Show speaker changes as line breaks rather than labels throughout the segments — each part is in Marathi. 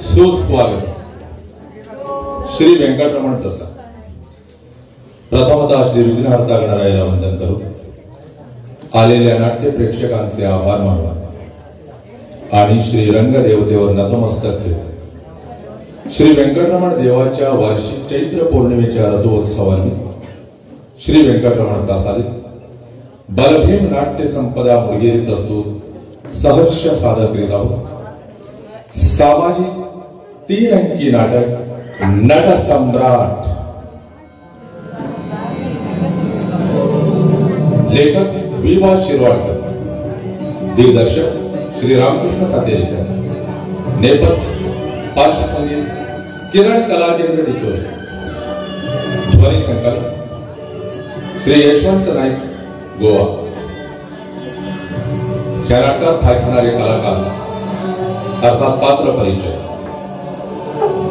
सुस्वागत. श्री वेंकटरमण प्रसाद. प्रथमतः श्री विघ्नहर्ता गणरायाला वंदन करू. आलेल्या नाट्य प्रेक्षकांचे आभार मानू आणि श्री रंगदेवतेवर नतमस्तक ठेवू. श्री वेंकटरमण देवाच्या वार्षिक चैत्र पौर्णिमेच्या रथोत्सवाने श्री वेंकटरमण प्रसादित बलभीम नाट्य संपदा मुळगेरी प्रस्तुत सहर्ष सादर करीत आहोत सामाजिक 3 अंकी नाटक नट सम्राट. लेखक विभा शिरवाडकर, दिग्दर्शक श्री रामकृष्ण सातेरीकर, नेपथ्य पार्श्वसंगीत किरण कलाकेंद्र डिचोले, ध्वनी संकलन श्री यशवंत नाईक गोवा. या नाटकात ठाकणारे कलाकार अर्थात पात्र परिचय: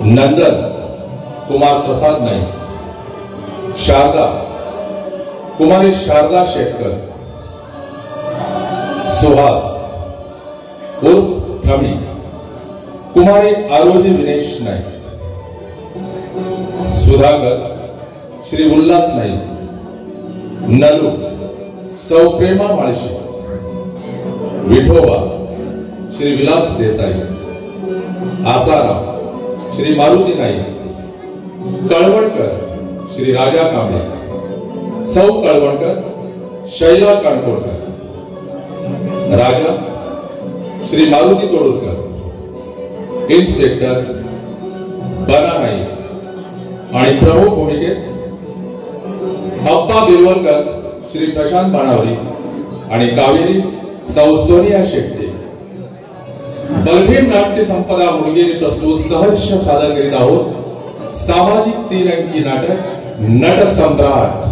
नंदन कुमार प्रसाद नाईक, शारदा कुमारी शारदा शेटकर, सुहास उर्फ ठमी कुमारी आरोधी विनेश नाईक, सुधाकर श्री उल्हास नाईक, नलू सौ प्रेमा माळशी, विठोबा श्री विलास देसाई, आसाराम श्री मारुती नाईक, कळवणकर श्री राजा कांबळे, सौ कळवणकर शैला काणकोडकर, राजा श्री मारुती तोडुरकर, इन्स्पेक्टर बना नाईक आणि प्रमुख भूमिकेत अप्पा बिलवलकर श्री प्रशांत बाणावरी आणि कावेरी सौ सोनिया शेट्टे. बलभीम नाट्य संपदा मुळगेरी प्रस्तुत सहर्ष सादर करीत आहोत सामाजिक 3 अंकी नाटक नट सम्राट.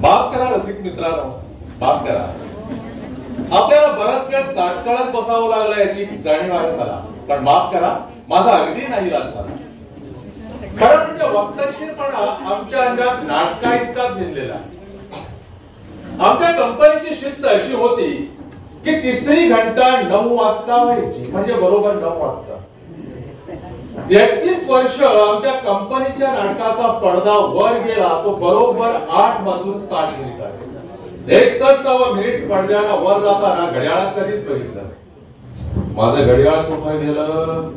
माफ करा रसिक मित्रांनो, माफ करा. आपल्याला बराच वेळ ताटकळत बसावं लागलं याची जाणीव आहे मला, पण माफ करा, माझा अगदी नाही झाला. खरं म्हणजे वक्तशीरपणा आमच्या अंगात नाटका इतकाच भिनलेला. आमच्या कंपनीची शिस्त अशी होती की तिसरी घंटा 9 वाजता व्हायची, म्हणजे बरोबर 9 वाजता. 31 वर्ष आमच्या कंपनीच्या नाटकाचा पडदा वर गेला तो बरोबर 8 वाजून 60 मिनिटात. 61 मिनिट पडद्याला वर जाताना घड्याळात कधीच बघितलं. माझं घड्याळ कुठे गेलं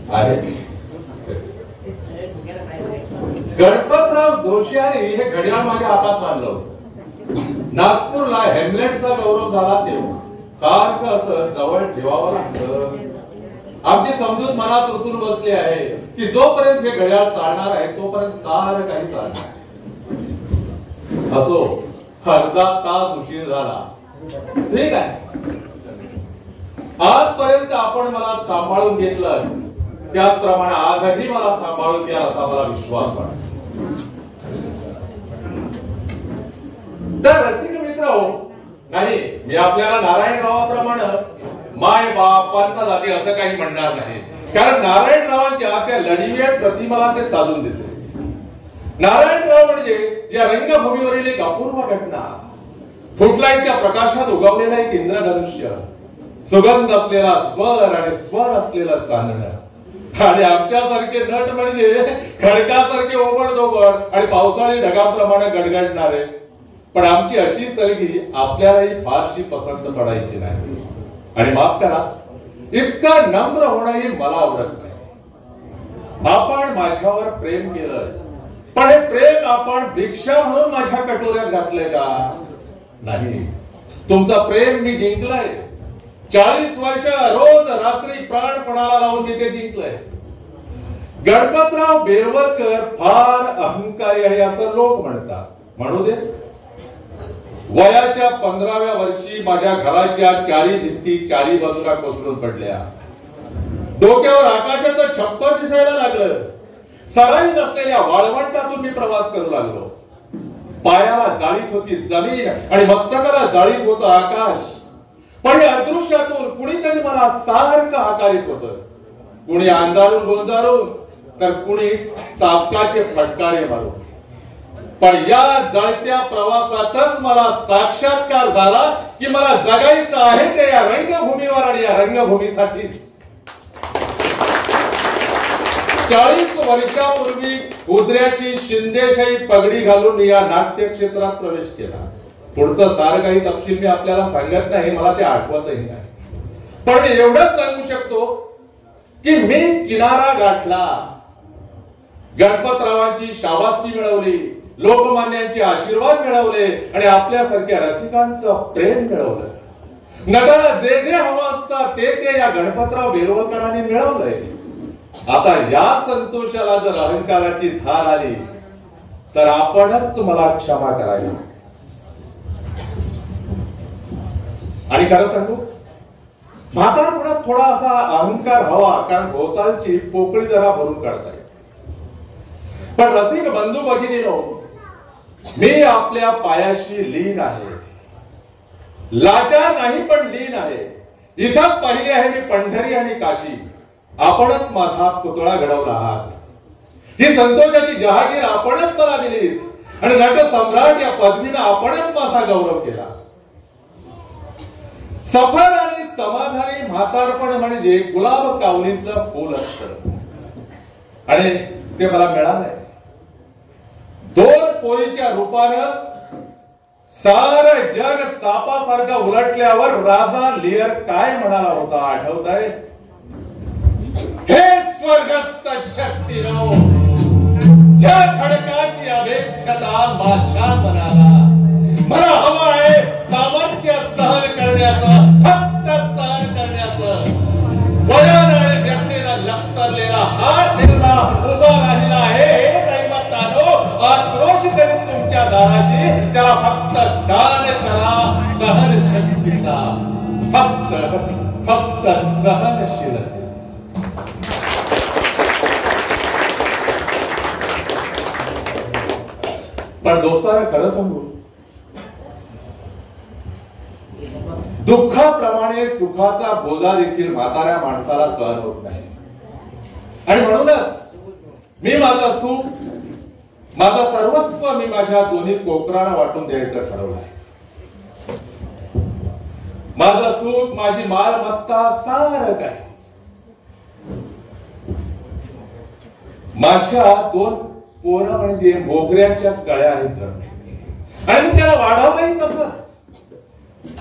आहे? गणपतराव जोशी हे घड्याळ माझ्या हातात मानलं. नागपूरला हेमलेटचा गौरव झाला तेव्हा सारखं असं जवळ ठेवावं लागतं. आमची समजूत मनात रुतून बसली आहे की जोपर्यंत हे घड्याळ चालणार आहे तोपर्यंत सारं काही चालणार. असो, अर्धा तास उशीर झाला, ठीक आहे. आजपर्यंत आपण मला सांभाळून घेतलं, त्याचप्रमाणे आजही मला सांभाळून घ्या असा मला विश्वास वाटतो. तर रसिक मित्र हो, नाही, मी आपल्याला नारायणरावाप्रमाणे माय बाप पंत जाते असं काही म्हणणार नाही, कारण नारायणरावांच्या त्या लढीवेळ प्रतिमाला ते साधून दिसले. नारायणराव म्हणजे या रंगभूमीवरील एक अपूर्व घटना, फुटलाईटच्या प्रकाशात उगवलेला एक इंद्रधनुष्य, सुगंध असलेला स्वर आणि स्वर असलेलं चांदणं, आणि आमच्यासारखे नट म्हणजे खडकासारखे ओबडधोबड आणि पावसाळी ढगाप्रमाणे गडगडणारे. पण आमची अशी सलगी आपल्यालाही फारशी पसंत पडायची नाही. आणि माफ करा, इतका नम्र होणंही मला आवडत नाही. आपण माझ्यावर प्रेम केलं, पण हे प्रेम आपण भिक्षा म्हणून माझ्या कटोऱ्यात घातलंय का? नाही, तुमचं प्रेम मी जिंकलंय. 40 वर्ष रोज रात्री प्राणपणाला लावून मी ते जिंकलंय. गणपतराव बेलवलकर फार अहंकारी आहे असं लोक म्हणतात. म्हणू दे. वयाच्या 15व्या वर्षी माझ्या घराच्या चारी भिंती चारी बाजूला कोसळून पडल्या. डोक्यावर आकाशाचं छप्पर दिसायला लागलं. सराई नसलेल्या वाळवंटातून मी प्रवास करू लागलो. पायाला जाळीत होती जमीन आणि मस्तकाला जाळीत होतं आकाश. पण या अदृश्यातून कुणीतरी मला सारखं हाकारित होतं. कुणी अंधारून गोंजारून, तर कुणी चाबकाचे फटकारे मारून. पण या जळत्या प्रवासातच मला साक्षात्कार झाला की मला जगायचं आहे ते या रंगभूमीवर आणि या रंगभूमीसाठी. 40 वर्षापूर्वी उदऱ्याची शिंदेशाही पगडी घालून या नाट्य क्षेत्रात प्रवेश केला. पुढचं सारं काही तपशील मी आपल्याला सांगत नाही, मला ते आठवतही नाही. पण मी एवढंच सांगू शकतो की मी किनारा गाठला. गणपतरावांची शाबासकी मिळवली, लोकमान्यांचे आशीर्वाद मिळवले आणि आपल्यासारख्या रसिकांचं प्रेम मिळवलं. नटाला जे जे हवं असतं ते या गणपतराव बेलवलकरांनी मिळवलंय. आता या संतोषाला जर अहंकाराची धार आली तर आपणच मला क्षमा करायला. आणि खरं सांगू, म्हातारपणात थोडा असा अहंकार हवा, कारण भोवतालची पोकळी जरा भरून काढता येईल. पण रसिक बंधू भगिनीनो, मी आपल्या पायाशी लीन आहे. लाचार नाही पण लीन आहे. इथं पाहिले आहे मी पंढरी आणि काशी. आपणच माझा पुतळा घडवला आहात. ही संतोषाची जहागीर आपणच मला दिलीत आणि नट सम्राट या पदवीनं आपणच माझा गौरव केला. सफल आणि समाधानी म्हातारपण म्हणजे गुलाब कावणीचं फूल असतं आणि ते मला मिळालंय. 2 पोरीच्या रूपानं सारं जग सापासारखं उलटल्यावर राजा लिअर काय म्हणाला होता आठवतंय? हे स्वर्गस्थ शक्तीनो, ज्या खडकाची अभेद्यता माझ्या मनाला, मला हवं आहे सामर्थ्य सहन करण्याचं, फक्त सहन करण्याचं. वयानं आणि व्यक्तीनं लक्तरलेला हात निर्मा उभा राहिला आहे. हे दैवतानो, आक्रोश करीत तुमच्या दाराशी, त्याला फक्त दान करा सहन शक्तीचा, फक्त सहनशीलता. पण दोस्तांना खरं सांगू, दुःखाप्रमाणे सुखाचा बोजा देखील म्हाताऱ्या माणसाला सहन होत नाही. आणि म्हणूनच मी माझं सुख, माझं सर्वस्व मी माझ्या दोन्ही कोकरांना वाटून द्यायचं ठरवलंय. माझं सुख, माझी मालमत्ता, सारं काय माझ्या 2 पोरं म्हणजे मोगऱ्याच्या कळ्या आहेत आणि मी त्याला वाढवलंही तसंच.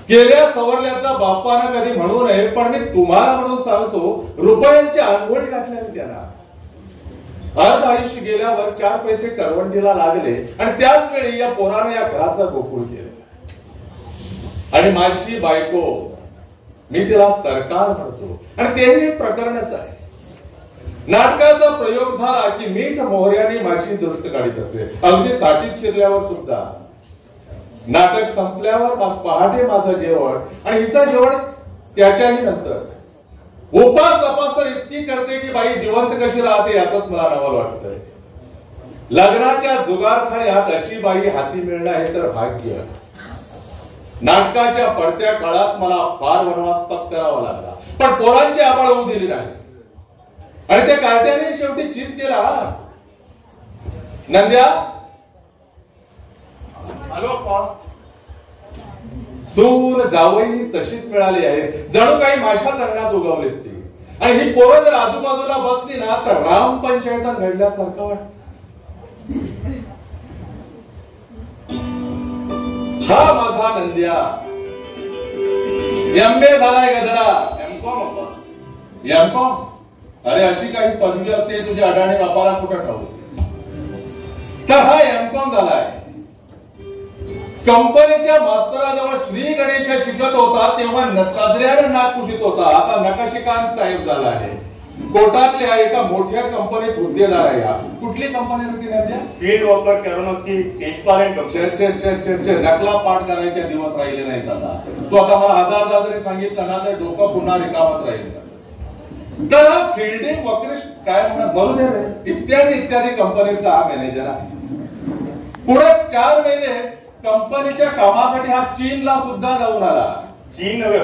केल्या सवरल्याचा बापानं कधी म्हणू नये नये, पण मी तुम्हाला म्हणून सांगतो, रुपयांच्या आंघोळी घातल्या त्याला. अर्ध आयुष्य गेल्यावर 4 पैसे करवंडीला लागले आणि त्याच वेळी या पोराने या घराचा गोकुळ केलं. आणि माझी बायको, मी तिला सरकार म्हणतो, आणि तेही प्रकरणच आहे. नाटकाचा प्रयोग झाला की मीठ मोहऱ्याने माझी दृष्ट काढीत असे, अगदी साठीत शिरल्यावर सुद्धा. नाटक संपल्यावर पहाटे माझं जेवण आणि हिचं जेवण त्याच्याही नंतर. उपास तपास तर इतकी करते की बाई जिवंत कशी राहते याच मला नवल वाटतंय. लग्नाच्या जुगारखान्यात अशी बाई हाती मिळणं हे तर भाग्य. नाटकाच्या पडत्या काळात मला फार वनवास पत्करावा लागला, पण पोरांची आबाळ होऊ दिली नाही. आणि त्या कार्ट्याने शेवटी चीज केला. नंद्या, सून जावई तशीच मिळाली आहे, जणू काही माझ्या अंगणात उगवलीत ती. आणि ही पोरं जर आजूबाजूला बसली ना तर राम पंचायत घडल्यासारखं वाटत. हा माझा नंद्या एमए झालाय गधडा. एमकॉम? अरे अशी काही पदवी असते तुझ्या अडाणी बापाला कुठं ठाऊक. तर हा एमकॉम झालाय. कंपनीच्या मास्तराजवळ श्री गणेश शिकत होता तेव्हा साजऱ्यानं नाक पुशीत होता. आता नकाशिकांत साहेब झाला आहे. कोर्टातल्या एका मोठ्या कंपनीत हुद्देदार आहे. कुठली कंपनी होती नंद्या?
फील्ड वर्कर कॅरोनॉसी ट्रान्सपरंट.
नकला पाठ करायचे दिवस राहिले नाहीत आता. तू आता मला 1000दा जरी सांगितलं ना तर डोकं पुन्हा रिकामत राहील. तर हा फिल्डिंग वक्रेश काय म्हणत बरोबर इत्यादी इत्यादी कंपनीचा हा मॅनेजर आहे. पुढे 4 महिने कंपनीच्या कामासाठी हा चीनला सुद्धा जाऊन आला.
चीन नव्हे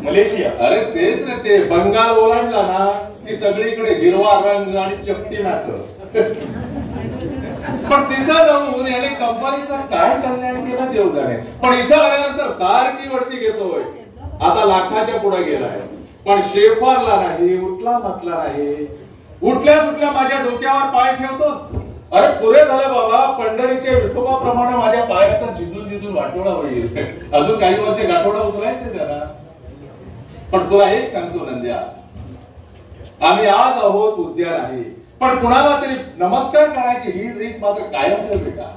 मलेशिया.
अरे तेच रे, ते बंगाल ओलांडला ना की सगळीकडे हिरवा रंग आणि चपटी नाटक. पण तिथं जाऊन याने कंपनीचा काय कल्याण केलं देव जाणे. पण इथं आल्यानंतर सारखी वरती घेतोय. आता लाखाच्या पुढे गेलाय, पण शेफारला नाही, उठला म्हटला नाही. उठल्या सुटल्या माझ्या डोक्यावर पाय ठेवतोच. अरे पुरे झालं बाबा, पंढरीच्या विठोबाप्रमाणे माझ्या पायाचा झिजून झिजून वाटोळा होईल. अजून काही वर्ष गाठोडा उतरायचे जरा. पण तुला एक सांगतो नंद्या, आम्ही आज आहोत उद्या नाही. पण कुणाला तरी नमस्कार करायची ही रीत मात्र कायम ठेव बेटा.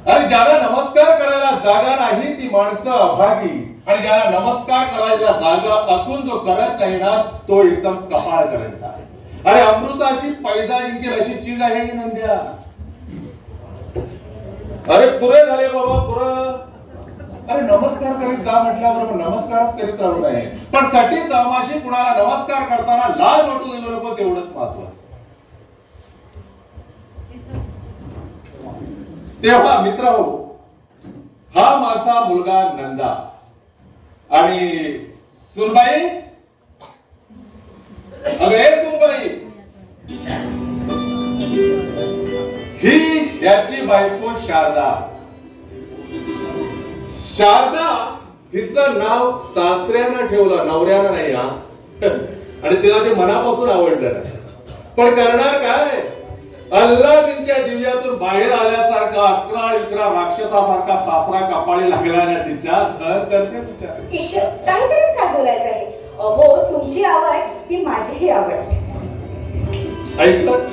अरे ज्याला नमस्कार करायला जागा नाही ती माणसं अभागी, आणि ज्याला नमस्कार करायला जागा असून जो करत नाही ना तो एकदम कपाळ करत आहे. अरे अमृताशी पैदा जिंकेल अशी चीज आहे ही नंद्या. अरे पुरे झाले बाबा पुरं. अरे नमस्कार करीत जा म्हटल्यावर नमस्कारच करीत राहू नये, पण साठी सामाशी कुणाला नमस्कार करताना लाज वाटू देऊ नको तेवढंच महत्वाचं. तेव्हा मित्र हो, हा माझा मुलगा नंदा. आणि सुनबाई, अगं हे सुनबाई, ही याची बायको शारदा. शारदा हिचं नाव सासऱ्यानं ठेवलं, नवऱ्यानं नाही. हा आणि तिला ते मनापासून आवडलं नाही. पण करणार काय, अल्लादीनच्या दिव्यातून बाहेर आल्यासारखा 11 राक्षसासारखा सासरा कपाळी लागला ना तिच्या. सर करते विचार
काहीतरीच काय बोलायचं आहे. अहो तुमची आवड ती माझीही आवड.
ऐकलं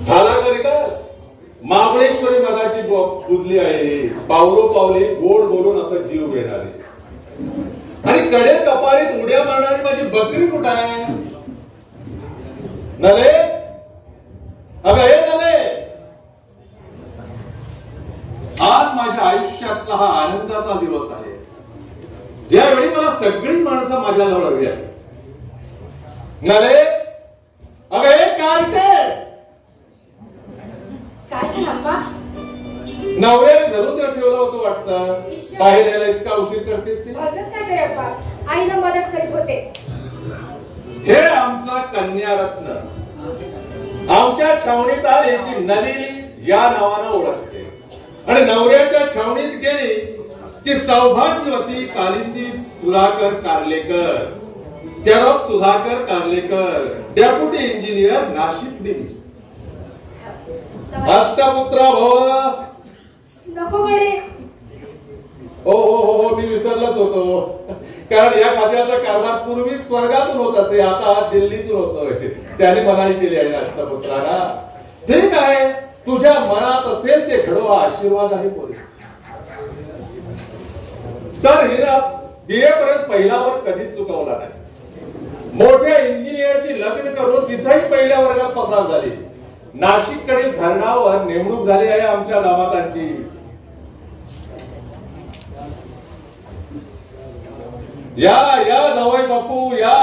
झाला का निकाल. महाबळेश्वरी मगाची बुदली आहे, पावलो पावली गोड बोलून असं जीव घेणारे. आणि कडे कपारीत उड्या मारणारी माझी बकरी कुठं आहे. नले, अगं हे नले, आज माझ्या आयुष्यातला हा आनंदाचा दिवस आहे, ज्यावेळी मला सगळी माणसं माझ्याजवळ हवी आहेत. नले, अगं हे कार्टे,
काय सांगा.
नवऱ्याने धरून ठेवलं होतं वाटतं. बाहेर यायला इतका उशीर करतेस ती.
काय करे आईनं मदत करीत होते.
हे आमचा कन्यारत्न आमच्या छावणीत आली ती नलिनी या नावानं ओळखते. आणि नवऱ्याच्या छावणीत गेली की सौभाग्यवती कालिंदी सुधाकर कार्लेकर, त्यारोप Sudhakar Karlekar, deputy engineer Nashik division. अष्टपुत्र भव.
नको गडे.
हो हो हो हो, मी विसरलोच होतो. कारण या खात्याचा कारभार पूर्वी स्वर्गातून होत असे, आता दिल्लीतून होतोय. त्याने मनाई केली आहे राष्ट्रपुत्रांना. ठीक आहे, तुझ्या मनात असेल ते घडो, हा आशीर्वाद आहे पोरी. तर हिरा BA पर्यंत पहिला वर्ग कधीच चुकवला नाही. मोठ्या इंजिनियरशी लग्न करून तिथेही पहिल्या वर्गात पसार झाली. नाशिककडील धरणावर नेमणूक झाली आहे आमच्या दामातांची. या या जावई बापू या.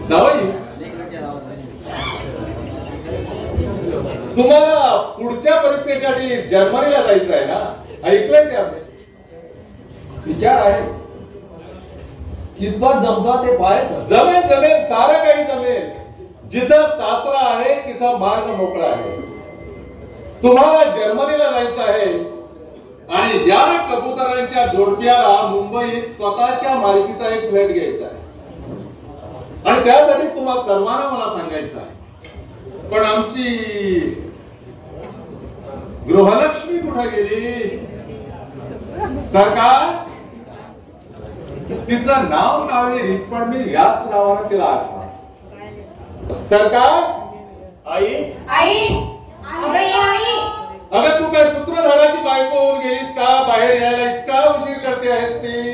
जावई, तुम्हाला पुढच्या परीक्षेसाठी जर्मनीला जायचं आहे ना? ऐकलंय ते आपण.
विचार आहे, कितपत जमता ते पाहायचं.
जमेल जमेल, सारं काही जमेल. जिथं सासरा आहे तिथं मार्ग मोकळा आहे. तुम्हाला जर्मनीला जायचं आहे आणि या कबुतरांच्या जोडप्याला मुंबईत स्वतःच्या मालकीचा एक फ्लॅट घ्यायचा आहे. आणि त्यासाठी तुम्हाला सर्वांना मला सांगायचं आहे, पण आमची गृहलक्ष्मी कुठे गेली? सरकार, तिचं नाव कावेरी, पण मी याच नावानं तिला आठवण. सरकार,
आई
आई, आई,
अगं तू काय सूत्रधाराची बायको होऊन गेलीस का? बाहेर यायला इतका उशीर करते आहेस ती?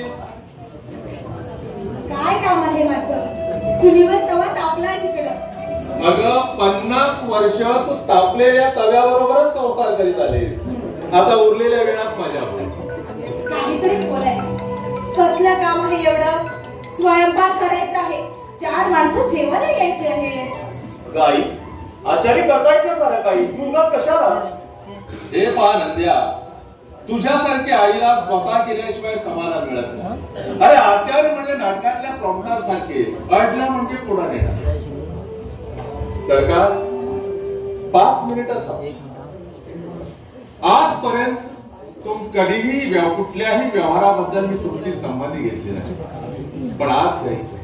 काय काम आहे माझं? चुलीवर तवा तापलाय तिकडं.
अगं 50 वर्ष तू तापलेल्या तव्याबरोबरच संसार करीत आले. आता उरलेल्या वेळात माझ्या
काहीतरीच बोलायचं. कसलं काम आहे एवढं? स्वयंपाक करायचा आहे, 4 माणसं जेवायला यायचे आहेत.
गाई आचारी करतायत ना सारं काही, तुलाच कशाला?
हे पहा नंद्या, तुझ्यासारख्या आईला स्वतः केल्याशिवाय समाधान मिळत नाही. अरे आचार्य म्हणजे नाटकातल्या प्रॉम्प्टर सारखे, अडलं म्हणजे पुढे नेणार. सरकार, 5 मिनिटं थांब. आजपर्यंत कधीही कुठल्याही व्यवहाराबद्दल मी तुमची संमती घेतली नाही, पण आज घ्यायची.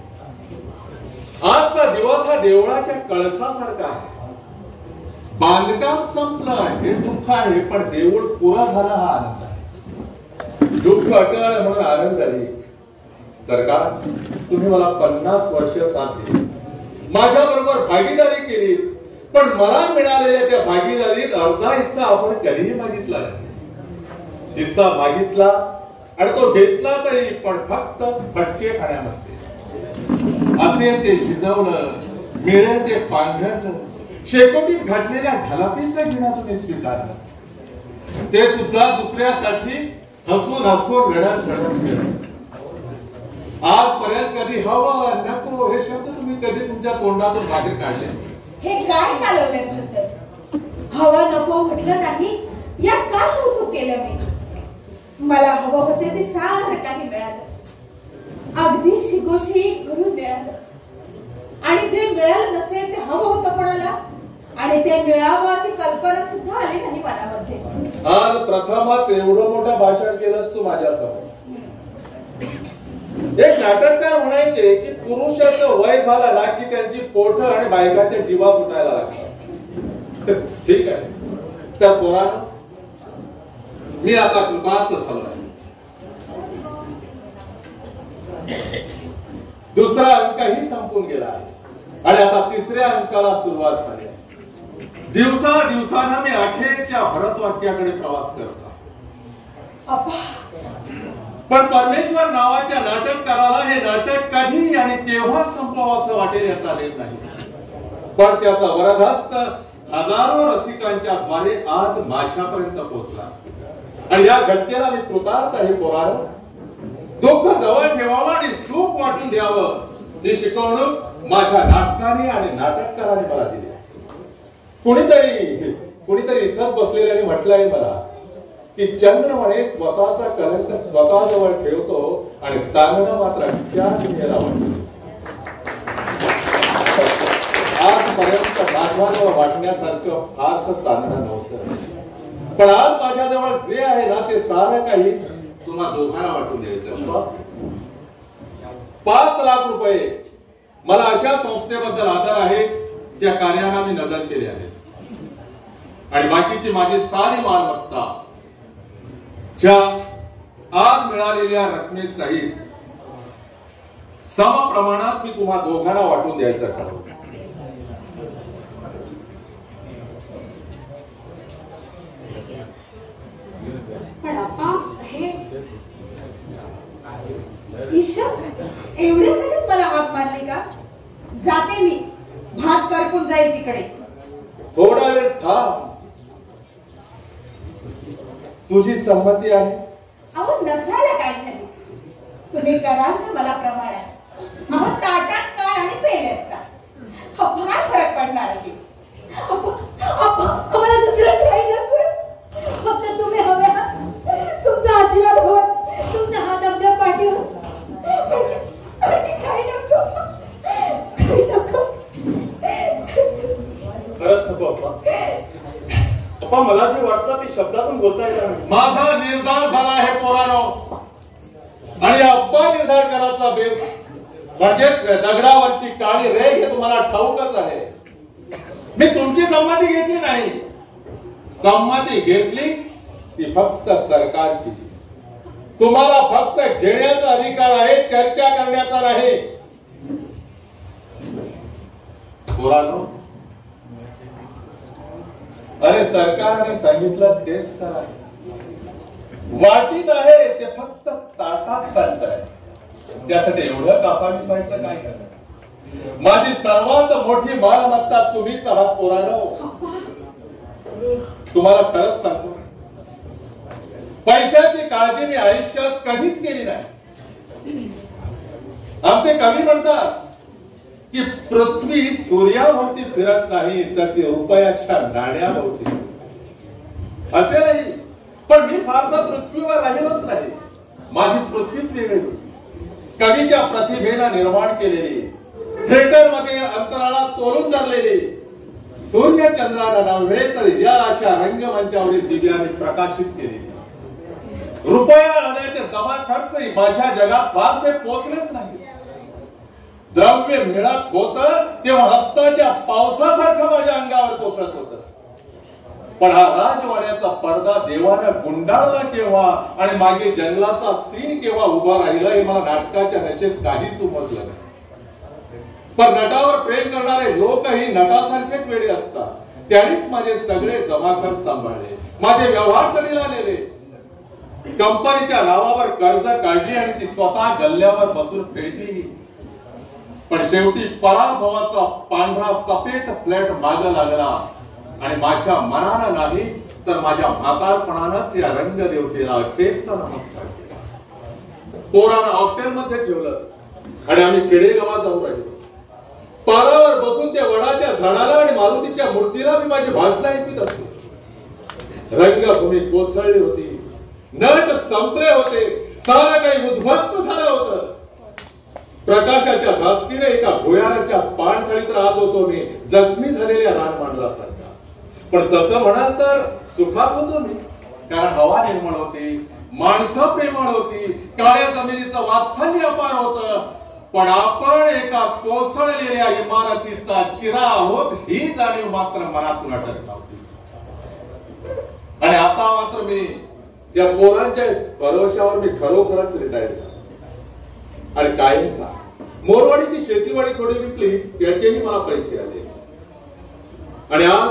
आजचा दिवस हा देवळाच्या कळसासारखा आहे. बांधकाम संपलं हे दुःख आहे, पण देऊळ पुरा झाला हा आनंद आहे. दुःख अटळ म्हणून आनंद आहे. सरकार, तुम्ही मला 50 वर्ष साथ दिली, माझ्या बरोबर भागीदारी केली, पण मला मिळालेल्या त्या भागीदारीत अर्धा हिस्सा आपण कधीही मागितला नाही. हिस्सा मागितला आणि तो घेतला तरी पण फक्त फटके खाण्यामध्ये. असेल ते शिजवलं, मिळेल ते पांघरचं, शेकोटीत घातलेल्या ढालापीचा जिना तुम्ही स्वीकारला. ते सुद्धा दुसऱ्यासाठी हसून हसून रडत रडत केलं. आजपर्यंत कधी हवं नको हे शब्द तुम्ही कधी तुमच्या तोंडातून बाहेर काढले?
हे काय चालवलंय म्हणत? हवं नको म्हटलं नाही, यात काय कौतुक केलं मी? मला हवं होते ते सारं काही मिळालं, अगदी शिगोशी घरून मिळालं. आणि जे मिळालं नसेल ते हवं होतं कोणाला, आणि ते मिळावं अशी कल्पना सुद्धा आली नाही मनामध्ये.
आज प्रथमच एवढं मोठं भाषण केलंस तू माझ्यासमोर. एक नाटककार म्हणायचे की पुरुषाचं वय झालं ना की त्यांची पोट आणि बायकाच्या जीवा फुटायला लागतात. ठीक आहे, त्या पोरानं मी आता कृतार्थ झालोय. दुसरा अंकही संपून गेला आहे आणि आता तिसऱ्या अंकाला सुरुवात झाली. दिवसा दिवसानं मी अखेरच्या भरतवाक्याकडे प्रवास करतो. पण परमेश्वर नावाच्या नाटककाराला हे नाटक कधी आणि केव्हा संपवावं असं वाटेल याचा लेख नाही. पण त्याचा वरदहस्त हजारो रसिकांच्या द्वारे आज माझ्यापर्यंत पोहोचला आणि या घटनेला मी कृतार्थ आहे. पोरानं, दुःख जवळ ठेवावं आणि सुख वाटून द्यावं ही शिकवणूक माझ्या नाटकाने आणि नाटककाराने मला दिली. कुणीतरी इथंच बसलेल्याने म्हटलंय मला की चंद्रमणे स्वतःचा कलंक स्वतःजवळ ठेवतो आणि चांगलं मात्र त्या दुनियेला वाटतो. आजपर्यंत माझ्याजवळ वाटण्यासारखं फारसं चांगलं नव्हतं, पण आज माझ्याजवळ जे आहे ना ते सारं काही तुम्हा दोघांना वाटून द्यायचं. 5 लाख रुपये मला अशा संस्थेबद्दल आदर आहे ज्या कार्याला मी नजर केले आहे. आणि बाकीची माझी सारी मालमत्ता ज्या आज मिळालेल्या रकमेसहित सम प्रमाणात मी तुम्हा दोघांना वाटून द्यायचं ठरवलं.
पण आप्पा हे ईश्वर एवढे सगळं मला हात मारले का? जाते मी, भात करपून जाईल तिकडे.
थोडा वेळ थांब, तुझी संमती आहे?
अहो नसायला काय झाली, तुम्ही कराल ना मला प्रमाणात. अहो ताटात काय आणि पेल्यात काय, हा फार फरक पडणार आहे. आम्हाला दुसरं काही नको, फक्त तुम्ही हवे आहात. तुमचा आशीर्वाद हो, तुमचा हात आमच्या पाठीवर. काही नको, काही नको.
खरंच नको अप्पा. अप्पा मला जे वाटतं ते शब्दातून बोलता येणार नाही.
माझा निर्धार झाला आहे पोरानो, आणि अप्पा निर्धार करायचा बेल म्हणजे दगडावरची काळी रेघ हे तुम्हाला ठाऊकच आहे. मी तुमची संमती घेतली नाही, संमती घेतली ती फक्त सरकारची. तुम्हाला फक्त घेण्याचा अधिकार आहे, चर्चा करण्याचा नाही. पोरानो, अरे सरकारने सांगितलं तेच करा. वाटीत आहे ते फक्त ताटात सांगत आहे, त्यासाठी एवढं कासावीस व्हायचं काय करणार? माझी सर्वात मोठी मालमत्ता तुम्हीच आहात पोरानो. तुम्हाला खरंच सांगतो, पैशाची काळजी मी आयुष्यात कधीच केली नाही. आमचे कवी म्हणतात की पृथ्वी सूर्याभोवती फिरत नाही तर ती रुपयाच्या नाण्याभोवती. असे नाही, पण मी फारसा पृथ्वीवर राहिलोच नाही. माझी पृथ्वीच वेगळी होती. कवीच्या प्रतिभेला निर्माण केलेली, थिएटर मध्ये अंतराळात तोलून धरलेली, सूर्य चंद्राला नव्हे तर या अशा रंगमंचावरील दिव्याने प्रकाशित केलेली. रुपया आणण्याचे जमा खर्चही माझ्या जगात फारसे पोचलेच नाही. द्रव्य मिळत होत तेव्हा हस्ताच्या पावसासारखं माझ्या अंगावर कोसळत होत. पण हा राजवाड्याचा पडदा देवानं गुंडाळला केव्हा आणि मागे जंगलाचा सीन केव्हा उभा राहिला हे मला नाटकाच्या नशेत काहीच उमजलं नाही. पण नटावर प्रेम करणारे लोकही नटासारखेच वेळे असतात. त्यांनीच माझे सगळे जमा खर्च सांभाळले, माझे व्यवहार कधीला नेले. कंपनीच्या नावावर कर्ज काढली आणि ती स्वतः गल्ल्यावर बसून फेडली. पण शेवटी पराभवाचा पांढरा सफेद फ्लॅट माग लागला आणि माझ्या मनानं नाही तर माझ्या म्हातारपणानंच या रंगदेवतेला अखेरचा नमस्कार केला. पोरानं हॉस्टेलमध्ये ठेवलं आणि आम्ही खेडेगावात जाऊन राहिलो. पारावर बसून त्या वडाच्या झाडाला आणि मारुतीच्या मूर्तीला मी माझी भाषणं ऐकत असतो. रंगभूमी कोसळली होती, नट संपले होते, सारं काही उद्ध्वस्त झालं होतं. प्रकाशाच्या धास्तीने एका भुयाराच्या पाणथळीत राहत होतो मी, जखमी झालेल्या रानमांडरासारखा. पण तसं म्हणाल तर सुखात होतो मी, कारण हवा निर्मळ होती, माणसं प्रेमळ होती, काळ्या जमिनीचं वात्सल्य अपार होतं. पण आपण एका कोसळलेल्या इमारतीचा चिरा आहोत ही जाणीव मात्र मनात नाटक नव्हती. आणि आता मात्र मी त्या पोरांच्या भरोशावर मी खरोखरच रिटायर झालो. आणि कायमचा मोरवाडीची शेतीवाडी थोडी विकली, त्याचेही मला पैसे आले. आणि आज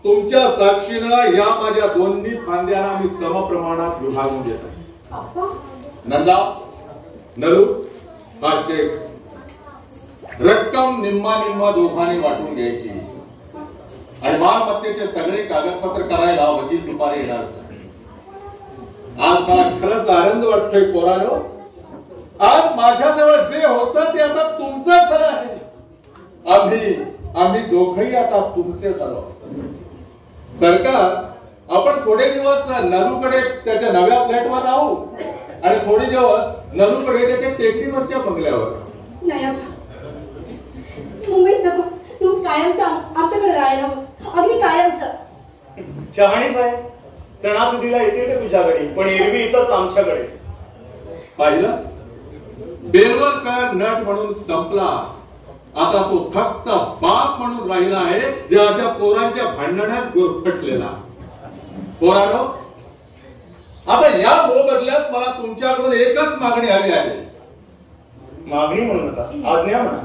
तुमच्या साक्षीनं या माझ्या दोन्ही फांद्यांना मी समप्रमाणात विभागून देत आहे. नंदा, नरू, हा चेक, रक्कम निम्मा निम्मा दोघांनी वाटून घ्यायची आणि मालमत्तेचे सगळे कागदपत्र करायला वकील दुपारी येणार. आज मला खरंच आनंद वाटतोय पोरानो. आज माझ्याजवळ जे होतं ते आता तुमचं खरं आहे. आम्ही दोघंही आता तुमचे झालो. सरकार, आपण थोडे दिवस नरूकडे त्याच्या नव्या फ्लॅटवर राहू आणि थोडे दिवस नरूकडे त्याच्या टेकडीवरच्या बंगल्यावर.
नाही मुंबईत नको, तू कायमचा आमच्याकडे राहायला हो, अगदी कायमचं.
शहाणी साहेब, सणासुदीला येते ते तुझ्याकडे, पण एरवी इथंच आमच्याकडे.
पाहिलं, बेलवलकर नट म्हणून संपला आता तो फक्त बाप म्हणून राहिला आहे, जे अशा पोरांच्या भांडणात गुरफटलेला. पोरानो, आता या मोबदल्यात मला तुमच्याकडून एकच मागणी हवी आहे.
मागणी म्हणू नका, आज्ञा म्हणा.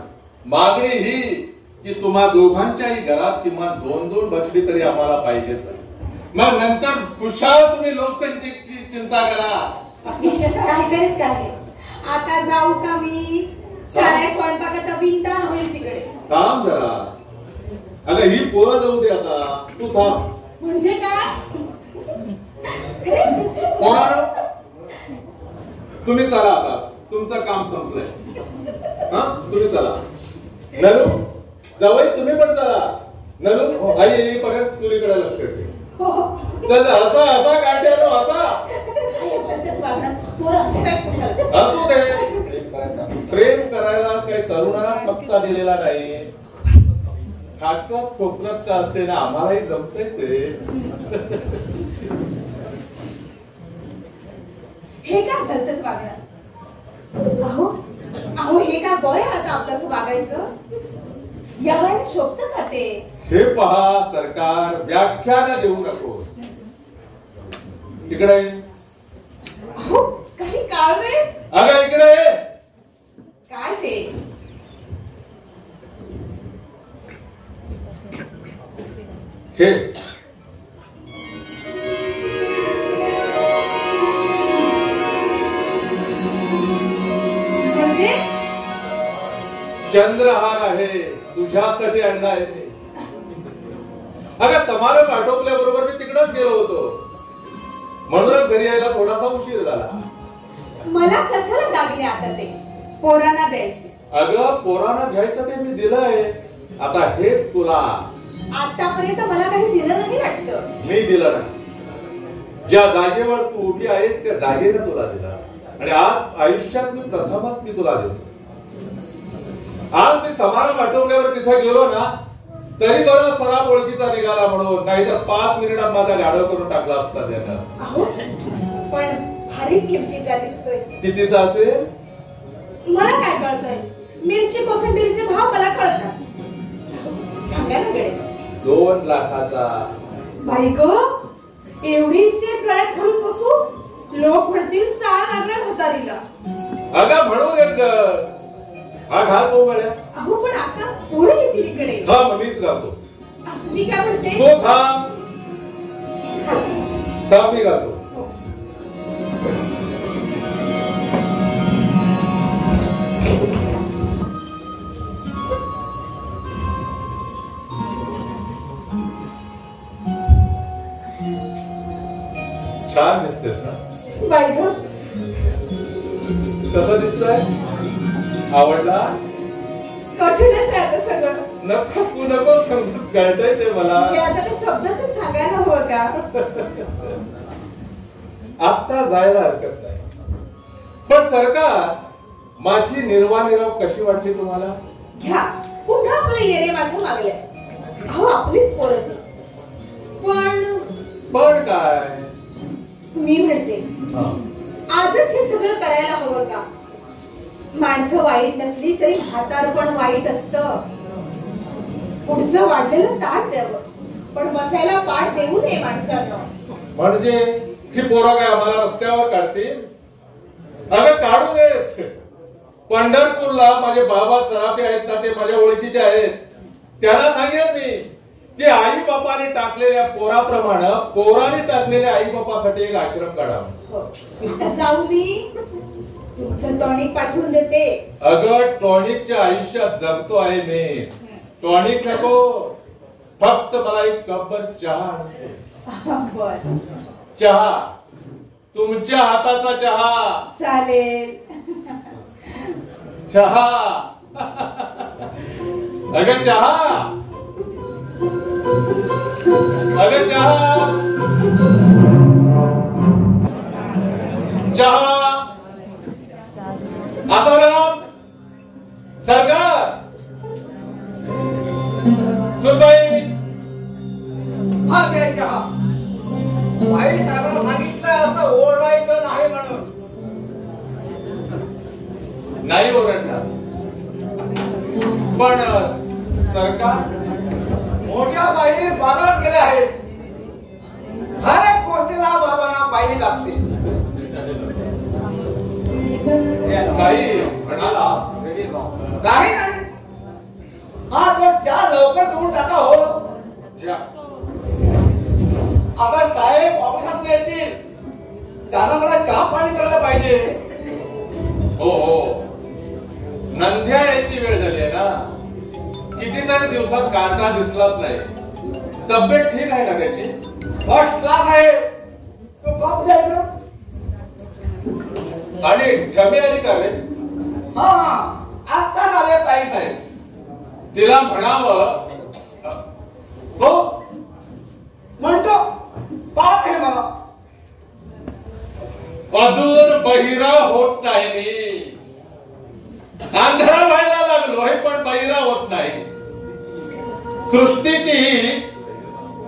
मागणी ही की तुम्हा दोघांच्याही घरात किमान 2-2 बछडी तरी आम्हाला पाहिजेच. मग नंतर खुशाल तुम्ही लोकसंख्येची चिंता करा.
काहीतरीच काय. आता जाऊ का मी? साऱ्या स्वयंपाकाचा बिनता होईल तिकडे.
थांब जरा. अगं ही पोरं जाऊ दे, आता तू थांब.
म्हणजे काय?
पोरानो, तुम्ही चला, आता तुमचं काम संपलंय. तुम्ही चला. नलू, जावई तुम्ही पण चला. नलू, आई बघा तुरीकडे लक्ष ठेव. चल, असा असा काढ्यालो असा असू दे. प्रेम करायला काही तरुणाला पत्ता दिलेला नाही. खाकत खोकरत का असते ना, आम्हालाही जमतंय ते.
हे का भलतच वागणार? अहो अहो, हे का बरं आता आपल्याचं वागायचं? या वेळेला शोभत का ते?
हे पहा, सरकार व्याख्यान देऊ नको. इकडे
अहो, काही काळ रे.
अगं इकडे
काय ते?
हे
म्हणजे
चंद्रहार आहे, तुझ्यासाठी आणला आहे ते. अगं समारंभ आटोपल्याबरोबर मी तिकडेच गेलो होतो, म्हणूनच घरी यायला थोडासा उशीर झाला.
मला कशाला दागिने आता ते पोरांना द्यायचे?
अगं पोरांना घ्यायचं ते मी दिलंय, आता हेच तुला.
आतापर्यंत मला काही दिलं नाही वाटतं.
मी दिलं नाही. ज्या जागेवर तू उभी आहेस त्या जागेने तुला दिला, आणि आज आयुष्यात मी प्रथमच मी तुला देतो. आज मी समारंभ आटोपल्यावर तिथे गेलो ना, तरी बरं सराफ ओळखीचा निघाला म्हणून, नाहीतर 5 मिनिटात माझा गाडव करून टाकला असता त्यानं.
अहो, पण भारीच किमतीचा दिसतोय.
कितीचा असेल
मला काय कळतंय? मिरची कोथिंबीरचे भाव मला कळतात. सांगा ना गडे.
2 लाखाचा.
बाई ग, एवढी स्टेप गळ्यात घालून बसू? लोक म्हणतील चाळ लागल्या म्हातारीला.
अगं म्हणून येत ग. हा घाल तो गळ्या.
अहो, पण आता पोरं येतील इकडे.
थांब, मीच घालतो.
मी काय म्हणते?
तो थांब. थांब, मी घालतो. छान दिसतेस ना?
बाई ग,
कसं दिसतंय? आवडला?
कठीणच आहे आता सगळं.
नको समजून कळतंय ते मला.
हे आता मी शब्दातच सांगायला हवं का?
आता जायला हरकत नाही, पण सरकार माझी निर्वानिराव कशी वाटली तुम्हाला?
घ्या, पुन्हा आपले येणे माझ्या मागल्या. अहो, आपलीच पोरं ती.
पण काय?
मी म्हणते आजच हे सगळं करायला हवं का? माणसं वाईट नसली तरी हातार पण वाईट असतं. पुढचं वाढलेलं ताट द्यावं, पण बसायला पाठ देऊ नये माणसांना.
म्हणजे ही पोरं काय आम्हाला रस्त्यावर काढतील? अगं काढू देत. पंढरपूरला माझे बाबा सराफे आहेत ना, ते माझ्या ओळखीचे आहेत. त्यांना सांगेन मी की आई बापाने टाकलेल्या पोराप्रमाणे पोराने टाकलेल्या आई बापासाठी एक आश्रम काढावा.
जाऊ मी तुमचं टॉनिक पाठवून देते.
अगं टॉनिकच्या आयुष्यात जगतो आहे मी. टॉनिक नको, फक्त मला एक कपभर चहा.
बर,
चहा, तुमच्या हाताचा चहा.
चालेल.
चहा. अगं चहा, अगं चहा, चहा. आसाराम, सरकार, सुनबाई.
हा घ्यायचा हा. आई साहेबांना सांगितलं असं ओरडायचं नाही म्हणून.
नाही ओरडणार. पण सरकार
मोठ्या बाई बाजारात गेल्या आहेत. हर एक गोष्टीला बाबांना पाहिली लागते.
काही म्हणाला
काही नाही. हा तो त्या लवकर दूर टाका हो.
ज्या
आता साहेब ऑफिसात येतील. त्यांना मला चहा पाणी करायला पाहिजे.
हो हो नंद्या यायची वेळ झाली आहे ना. कितीतरी दिवसात कांदा दिसलाच नाही. तब्येत ठीक आहे ना त्याची?
फर्स्ट क्लास आहे. तो बाप जायचं.
आणि ठमी आली का रे?
हा आत्ताच आले ताई साहेब.
तिला म्हणावं
हो म्हणतो पाठ आहे मला.
अजून बहिरा होत नाही मी. आंधळा व्हायला लागलोय पण बहिरा होत नाही. सृष्टीची ही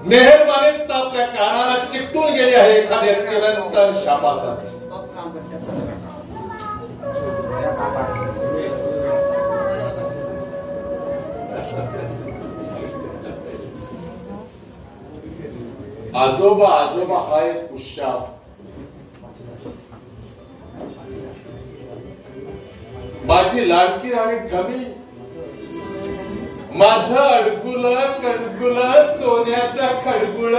मेहरबानीत आपल्या कानाला चिकटून गेली आहे एखाद्या चिरंतन शापासाठी. आजोबा आजोबा हा एक पुष्याप. माझी लाडकी आणि ठमी. माझं अडकुल कडकुल सोन्याचा खडकुळ.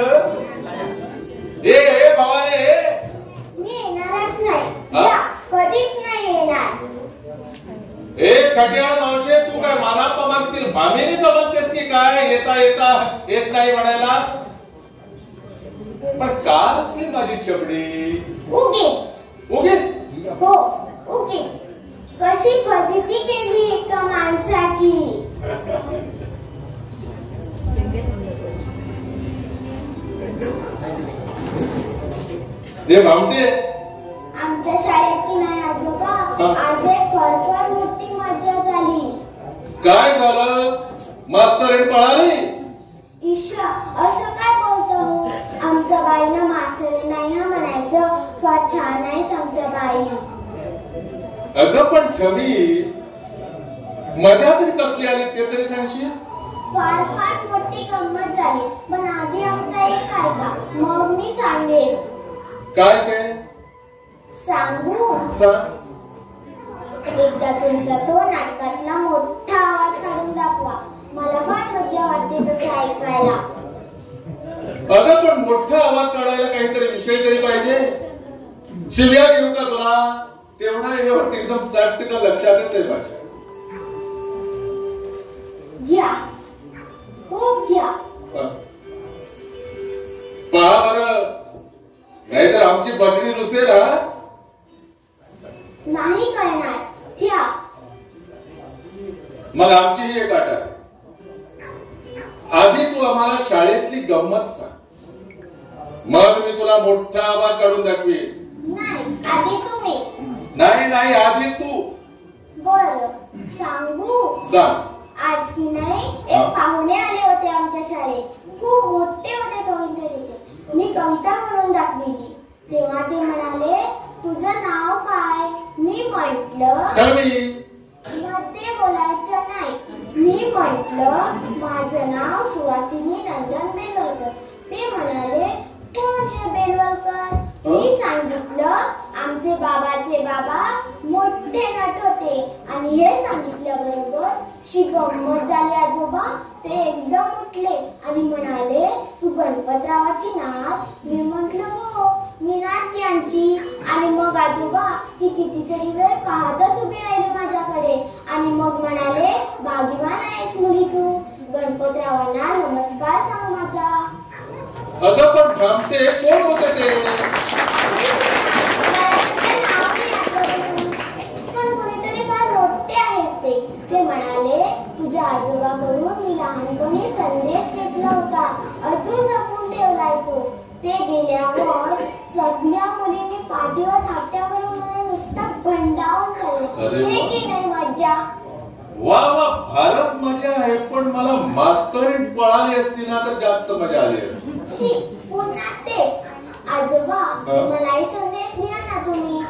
ए भावाने
मी येणारच नाही.
हा?
जा, कधीच नाही येणार.
एक खटियाळ मावशे तू काय मानाप्पा मागतील भामिनी समजतेस की काय? येता येता येत नाही म्हणायला. पण का असली माझी चपडी?
उगीच.
उगीच
हो उगीच. कशी फजिती केली एका माणसाची.
ते भामटे
आमच्या शाळेत की नाही आजोबा आज एक फार मोठी मजा झाली.
काय झालं? मास्तरीण पळाली?
ईशा असं काय बोलतो? आमच्या बाईनं मासरे नाही हा म्हणायचं. फार छान आहे आमच्या बाई.
अगं पण ठमी मजा तरी कसली आली ते तरी सांगशील?
फार मोठी गंमत झाली. पण आधी आमचा एक ऐका मग मी सांगेन.
काय ते
सांगू?
सांग.
एकदा तुमचा तो नाटकातला मोठा आवाज काढून दाखवा. मला फार मजा वाटते तसं ऐकायला.
अगं पण मोठा आवाज काढायला काहीतरी विषय तरी पाहिजे. शिव्या घेऊ का तुला? तेवढा एवढं एकदम चाटकीनं लक्षातच आहे माझ्या.
घ्या खूप घ्या.
पहा बरं नाहीतर आमची बजरी रुसेल. हा
नाही करणार. घ्या.
मग आमची ही एक अट आहे. आधी तू आम्हाला शाळेतली गंमत सांग. मग मी तुला मोठा आवाज काढून दाखवीन.
नाही आधी तुम्ही.
नाही आधी तू.
बर सांगू?
सांग.
आज की नाही एक पाहुणे आले होते आमच्या शाळेत. खूप मोठे होते कविता. मी कविता म्हणून दाखविली. तेव्हा ते म्हणाले तुझं नाव काय? मी म्हटलं मध्ये बोलायचं नाही. मी म्हटलं माझं नाव सुवासिनी रंजन बेलवलकर. ते म्हणाले कोण हे बेलवलकर? मी सांगितलं आमचे बाबाचे बाबा मोठे नट होते. आणि हे सांगितल्याबरोबर शी गंमत झाली आजोबा. ते एकदम उठले आणि म्हणाले तू गणपतरावाची नात? मी म्हटलं हो मी नाट्यांची. आणि मग आजोबा ही कितीतरी वेळ पाहतच उभी राहिली माझ्याकडे. आणि मग म्हणाले भाग्यवान आहेस मुली तू. गणपतरावांना नमस्कार सांग माझा.
अगं पण थांबते कोण होते ते?
पण कोणीतरी फार मोठे आहेत ते म्हणाले तुझ्या आजोबाकडून मी लहानपणी संदेश घेतला होता. अजून जपून ठेवलाय तो. ते गेल्यावर सगळ्या मुलींनी पाठीवर थापट्यावरून मला नुसता भंडावून झाले. हे की नाही मज्जा?
वा वा फारच मजा आहे. पण मला मास्तरीण पळाली असती ना तर जास्त मजा आली असती.
पुन्हा तेच. आजोबा मलाही संदेश द्या ना तुम्ही.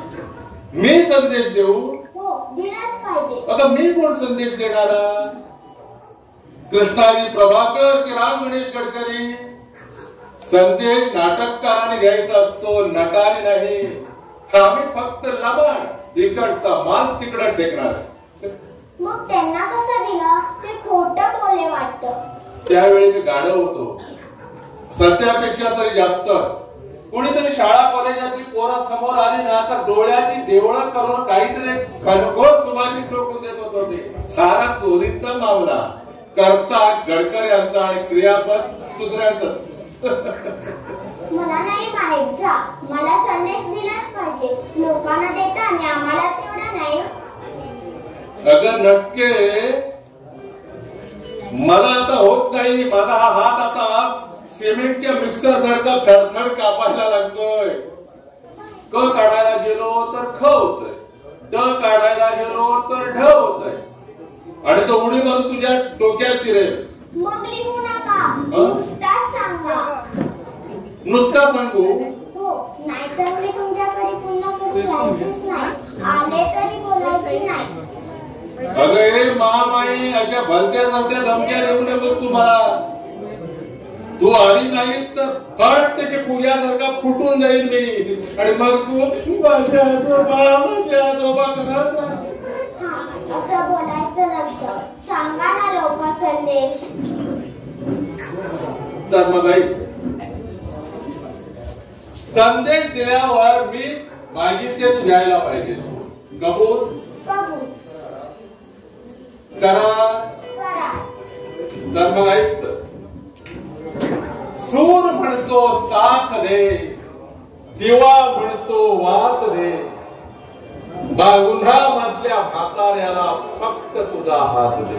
मी संदेश देऊ?
हो दिलाच पाहिजे.
आता मी कोण संदेश देणारा? कृष्णाजी प्रभाकर की राम गणेश गडकरी, संदेश नाटककाराने घ्यायचा असतो, नटाने नाही. आम्ही फक्त लबाड इकडचा माल तिकडं टेकणार.
मग त्यांना कसं दिलं ते खोटं बोलले वाटतं.
त्यावेळी मी गाढव होतो, सत्यापेक्षा तरी जास्त. कोणीतरी शाळा कॉलेजातली पोरं समोर आली ना तर डोळ्याची देवळं करून काहीतरी घनघोर सुभाषित ठोकून देत होतो. ते सारा चोरीचा मामला, कर्ता गडकऱ्यांचा आणि क्रियापद दुसऱ्यांचं.
मला नाही माहित जा, मला संदेश दिलाच पाहिजे. लोकांना देता आणि आम्हाला तेवढा नाही.
अगं नटके, मला आता होत नाही. माझा हा हात आता सिमेंटच्या मिक्सर सारखा थरथर कापायला लागतोय. क काढायला गेलो तर ख होतोय, ड काढायला गेलो तर ढ होतोय, आणि तो उडी मारून तुझ्या डोक्यात शिरेल.
मग लिहू नका, नुसताच सांगा.
नुसता सांगू?
हो, नाहीतर मी तुमच्याकडे पुन्हा कधी यायचंच नाही. आले तरी बोलायचे नाही.
अगं हे महामाई, अशा भलत्या सलत्या धमक्या देऊ नकोस तुम्हाला. तू आली नाहीस तर फट तशी फुग्यासारखा फुटून जाईल मी, आणि मग तू माझ्या आजोबा करत राह.
असं बोलायचं नसतं. सांगा ना लवकर संदेश.
तर मग ऐक, संदेश दिल्यावर मी मागितले तू घ्यायला पाहिजे. कबूल
कबूल
करा.
करा.
तर मग ऐक, सूर म्हणतो साथ दे, दिवा म्हणतो वात दे, उन्हामधल्या म्हाताऱ्याला फक्त तुझा हात दे.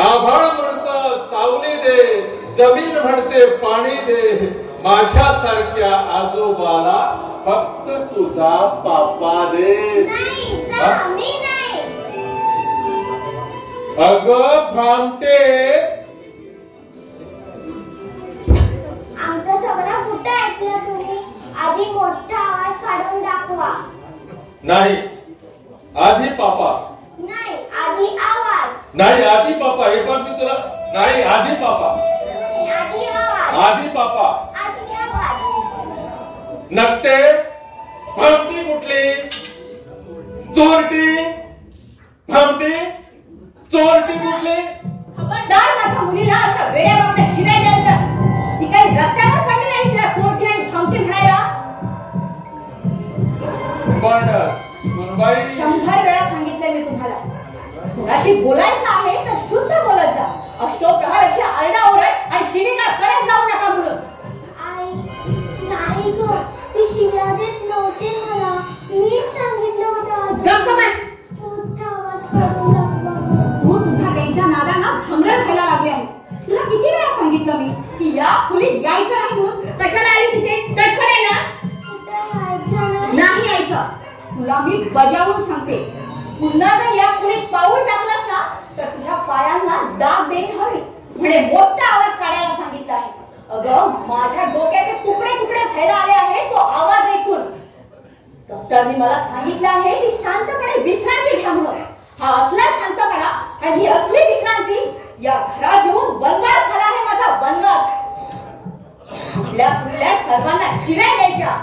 आभाळ म्हणतं सावली दे, जमीन म्हणते पाणी दे, माझ्यासारख्या आजोबाला फक्त तुझा पापा दे.
नाही जा, मी नाही.
अगं भामटे,
आमचं सगळं कुठं ऐकलं तुम्ही? आधी मोठा आवाज काढून दाखवा.
नाही आधी पापा.
नाही आधी आवाज.
नाही आधी पापा. हे पण मी तुला. नाही आधी पापा.
आधी आवाज.
आधी पापा.
आधी आवाज.
नकटे, भामटी कुठली? चोरटी. भामटी चोरटी कुठली?
खबरदार माझ्या मुलीला अशा वेड्या बाबड्या शिव्या द्यायला. ती काही रस्त्यावर पडली नाही तिला चोरटी आणि भामटी म्हणायला.
पण सुनबाई,
100 वेळा सांगितलंय मी तुम्हाला, कुणाशी बोलायचं आहे तर शुद्ध बोलत जा. अष्टोप्रहर अशी आरडाओरड आणि शिवीगाळ करत जाऊ नका म्हणून.
आई नाही ग, ती शिव्या देत नव्हते मला. मीच सांगितलं होतं.
गप्प बस.
मोठा आवाज काढून दाखवा.
तू सुद्धा त्यांच्या नादानं भंगरं खायला लागले आहेस. तुला किती वेळा सांगितलं मी की या खोलीत यायचं नाही म्हणून. कशाला आली तिथे तडफडायला? नाही यायचं. तुला मी बजावून सांगते, पुन्हा जर या खोलीत पाऊल टाकलंस ना तर तुझ्या पायांना दाग देईन हवी. म्हणे मोठा आवाज काढायला सांगितलं आहे. अगं माझ्या डोक्याचे तुकडे तुकडे व्हायला आले आहे तो आवाज ऐकून. डॉक्टरनी मला सांगितलं आहे की शांतपणे विश्रांती घ्या म्हणून. हा असला शांतपणा आणि ही असली विश्रांती या घरात येऊन वनवास झाला आहे माझा, वनवास. आपल्या सुटल्या सर्वांना शिव्या द्यायच्या.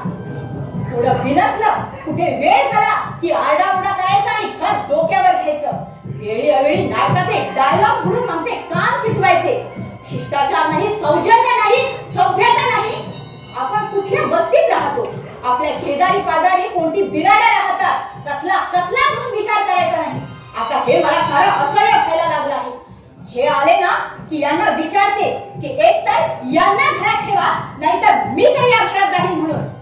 थोडं बिनसलं, कुठे वेळ झाला की आरडाओरडा करायचा आणि घर डोक्यावर घ्यायचं. वेळी अवेळी नाटकाचे डायलॉग म्हणून आमचे कान पिटवायचे. शिष्टाचार नाही, सौजन्य नाही, सभ्यता नाही. आपण कुठल्या वस्तीत राहतो? आपल्या शेजारी पाजारी कोणती बिराडे राहतात. कसला कसला म्हणून विचार करायचा नाही. आता हे मला सारं असह्य व्हायला लागलं आहे. हे आले ना की यांना विचारते की एक तर यांना घरात ठेवा, नाहीतर मी तर या घरात राहीन म्हणून.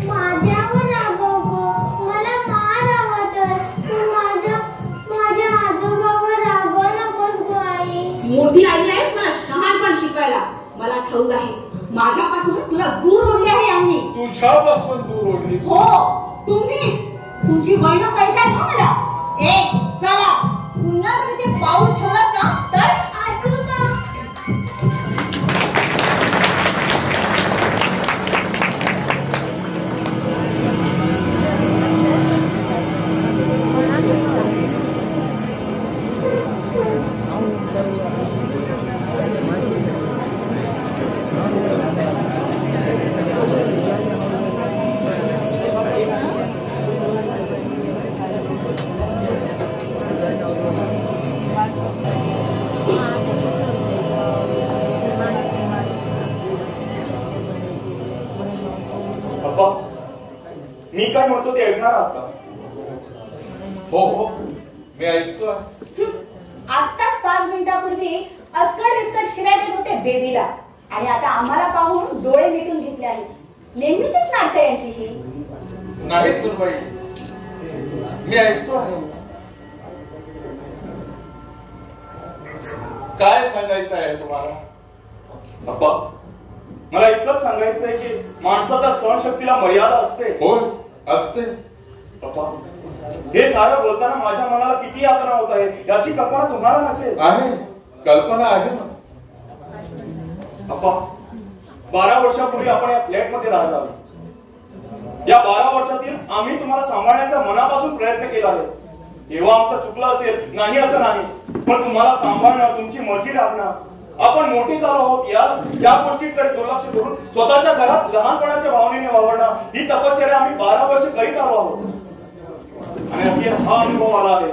माझ्यावर रागव गं, मला मार हवा तर. तू माझ्या आजोबावर रागव नकोस गं आई.
मोठी आई आहेस मला शहाणपण शिकवायला. मला ठाऊक आहे माझ्यापासून तुला दूर ओढले आहे यांनी.
तुझ्यापासून दूर ओढली?
हो तुम्ही. तुमची वळणं कळतात हो मला. चला पुन्हा जर ते पाऊल ठेवलं ना तर.
आजोबा
अप्पा, मी काय म्हणतो ते ऐकणार आहात का?
हो हो, मी ऐकतो.
आत्ताच 5 मिनिटापूर्वी अचकट शिव्या देत होते बेबीला, आणि आता आम्हाला पाहून डोळे मिटून घेतले आहेत. नेहमीचीच नाटक यांची ही.
नाही सुनबाई, मी ऐकतो आहे. काय सांगायचं आहे तुम्हाला?
अप्पा, मला इतकंच सांगायचंय की माणसाच्या सहनशक्तीला मर्यादा असते.
होय, असते.
अप्पा, हे सारं बोलताना माझ्या मनाला किती यातना होत आहे याची कल्पना तुम्हाला नसेल.
आहे, कल्पना आहे ना.
अप्पा, 12 वर्षापूर्वी आपण या फ्लॅटमध्ये राहिला. या 12 वर्षातील आम्ही तुम्हाला सांभाळण्याचा मनापासून प्रयत्न केला आहे. तेव्हा आमचं चुकलं असेल, नाही असं नाही, पण तुम्हाला सांभाळणं, तुमची मर्जी राखणं, आपण मोठी झालो आहोत या गोष्टीकडे दुर्लक्ष करून स्वतःच्या घरात लहानपणाच्या भावनेने वावरणं, ही तपश्चर्या आम्ही 12 वर्ष करीत आलो आहोत. आणि अखेर हा अनुभव आला आहे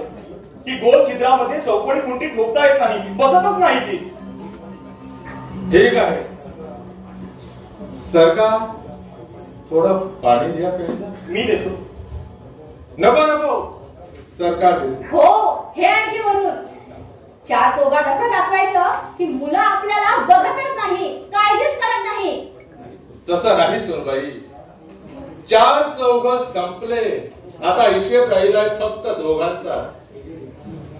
की गोल छिद्रामध्ये चौकोनी कुंटी ठोकता येत नाही, बसतच नाही ती.
ठीक आहे, सरकार थोडं पाणी द्या प्यायला.
मी देतो.
नको नको, सरकार देते.
हो, हे आणखी वरून 4 चौघात असं दाखवायचं की मुलं आपल्याला बघतच नाही, काळजीच करत नाही.
तसं नाही सुनबाई, 4 चौघ संपले. आता हिशेब राहिलाय फक्त दोघांचा.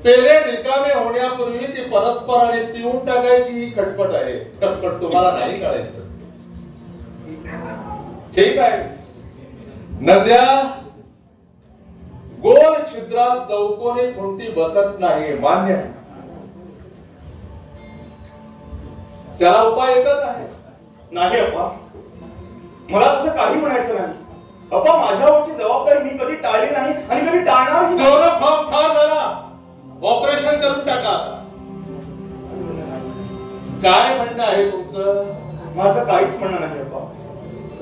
पेले रिकामे होण्यापूर्वी ती परस्पराने पिऊन टाकायची ही खटपट आहे. खटपट तुम्हाला नाही कळायचं. ठीक आहे, नद्या गोल छिद्रात चौकोनी खुंटी बसत नाही, मान्य आहे. त्याला उपाय एकच आहे.
नाही अप्पा, मला तसं काही म्हणायचं नाही. अप्पा, माझ्यावरची जबाबदारी मी कधी टाळली नाही आणि कधी टाळणार नाही.
ऑपरेशन करून टाका. काय म्हणणं आहे तुमचं?
माझं काहीच म्हणणं नाही अप्पा.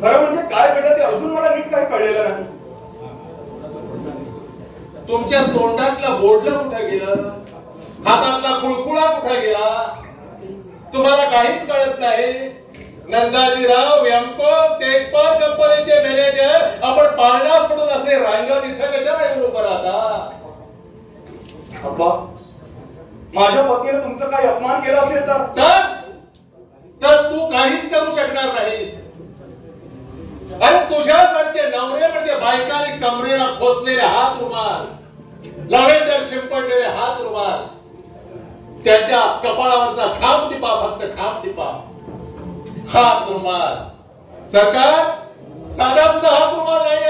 खरं म्हणजे काय घडलं ते अजून मला नीट काही कळलेलं नाही.
तुमच्या तोंडातलं बोलणं कुठे गेलं? हातातला कुळकुळा कुठे गेला? तुम्हाला काहीच कळत नाही. नंदाजीराव व्यंको टेकपर कंपनीचे मॅनेजर आपण पाळणा सोडून असे रांगण इथं कशाला येऊन उभं राहता?
अप्पा, माझ्या पत्नीने तुमचा काही अपमान केला असेल
तर तू काहीच करू शकणार नाहीस. अरे तुझ्यासारखे नवरे म्हणजे बायकाने कमरेला खोचलेले हात रुमाल, लव्हेंडर शिंपडलेले हात रुमाल, त्याच्या कपाळावरचा खांब टिपा, फक्त खांब टिपा, हात रुमाल. सरकार, साधा सुद्धा हात रुमाल नाही.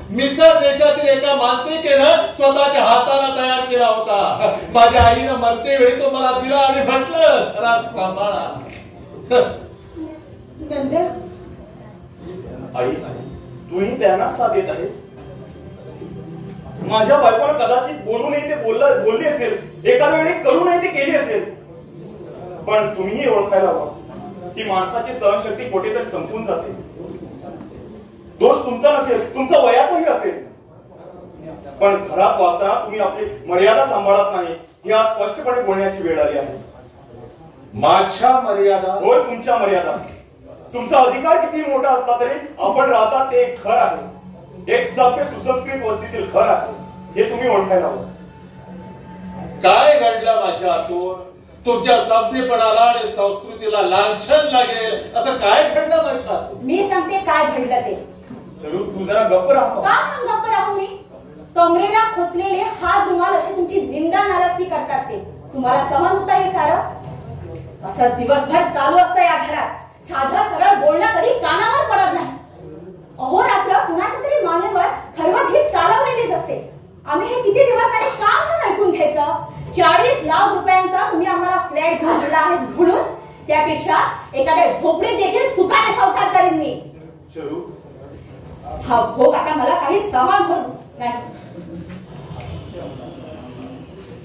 मिसर देशातील एका मांत्रिकेनं स्वतःच्या हाताला तयार केला होता. माझ्या आईनं मरते वेळी तो मला दिला आणि म्हटलं, जरा सांभाळा.
नंदा,
आई, तूही त्यांनाच साथ देत आहेस. माझ्या बायकोनं कदाचित बोलू नये ते बोलली असेल, एखाद्या वेळी करू नये ते केली असेल, पण तुम्हीही ओळखायला हवं की माणसाची सहनशक्ती कुठेतरी संपून जाते. दोष तुमचा नसेल, तुमचा वयाचाही असेल, पण घरात वागताना तुम्ही आपली मर्यादा सांभाळत नाही, ही आज स्पष्टपणे बोलण्याची वेळ आली आहे.
माझ्या मर्यादा?
होय, तुमच्या मर्यादा. तुमचा अधिकार किती मोठा असला तरी आपण राहता ते एक घर आहे, एक सभ्य सुसंस्कृत वस्तीतील घर आहे, हे तुम्ही ओळखायला हवं.
काय घडलं माझ्या हातून? तुमच्या सभ्यपणाला आणि संस्कृतीला लांछन लागेल असं काय घडलं माझ्या हातून?
मी सांगते काय घडलं ते.
चलू, तू जरा गप्प राहा.
का गप्प राहू मी? कमरेला खोचलेले हात रुमाल अशी तुमची निंदा नाराजगी करतात ते तुम्हाला सहन होतं हे सारं? असंच दिवसभर चालू असतं या घरात. साधं सरळ बोलणं कधी कानावर पडत नाही. अहोरात्र कुणाच्या तरी मानेवर खरवत चालवलेलीच असते. आम्ही हे किती दिवस आणि काम न ऐकून घ्यायचं? 40 लाख रुपयांचा तुम्ही आम्हाला फ्लॅट घेऊन दिला आहे म्हणून त्यापेक्षा एखाद्या झोपडीत देखील सुखाने संसार करीन मी.
चलू,
हा भोग आता मला काही सहन होत नाही.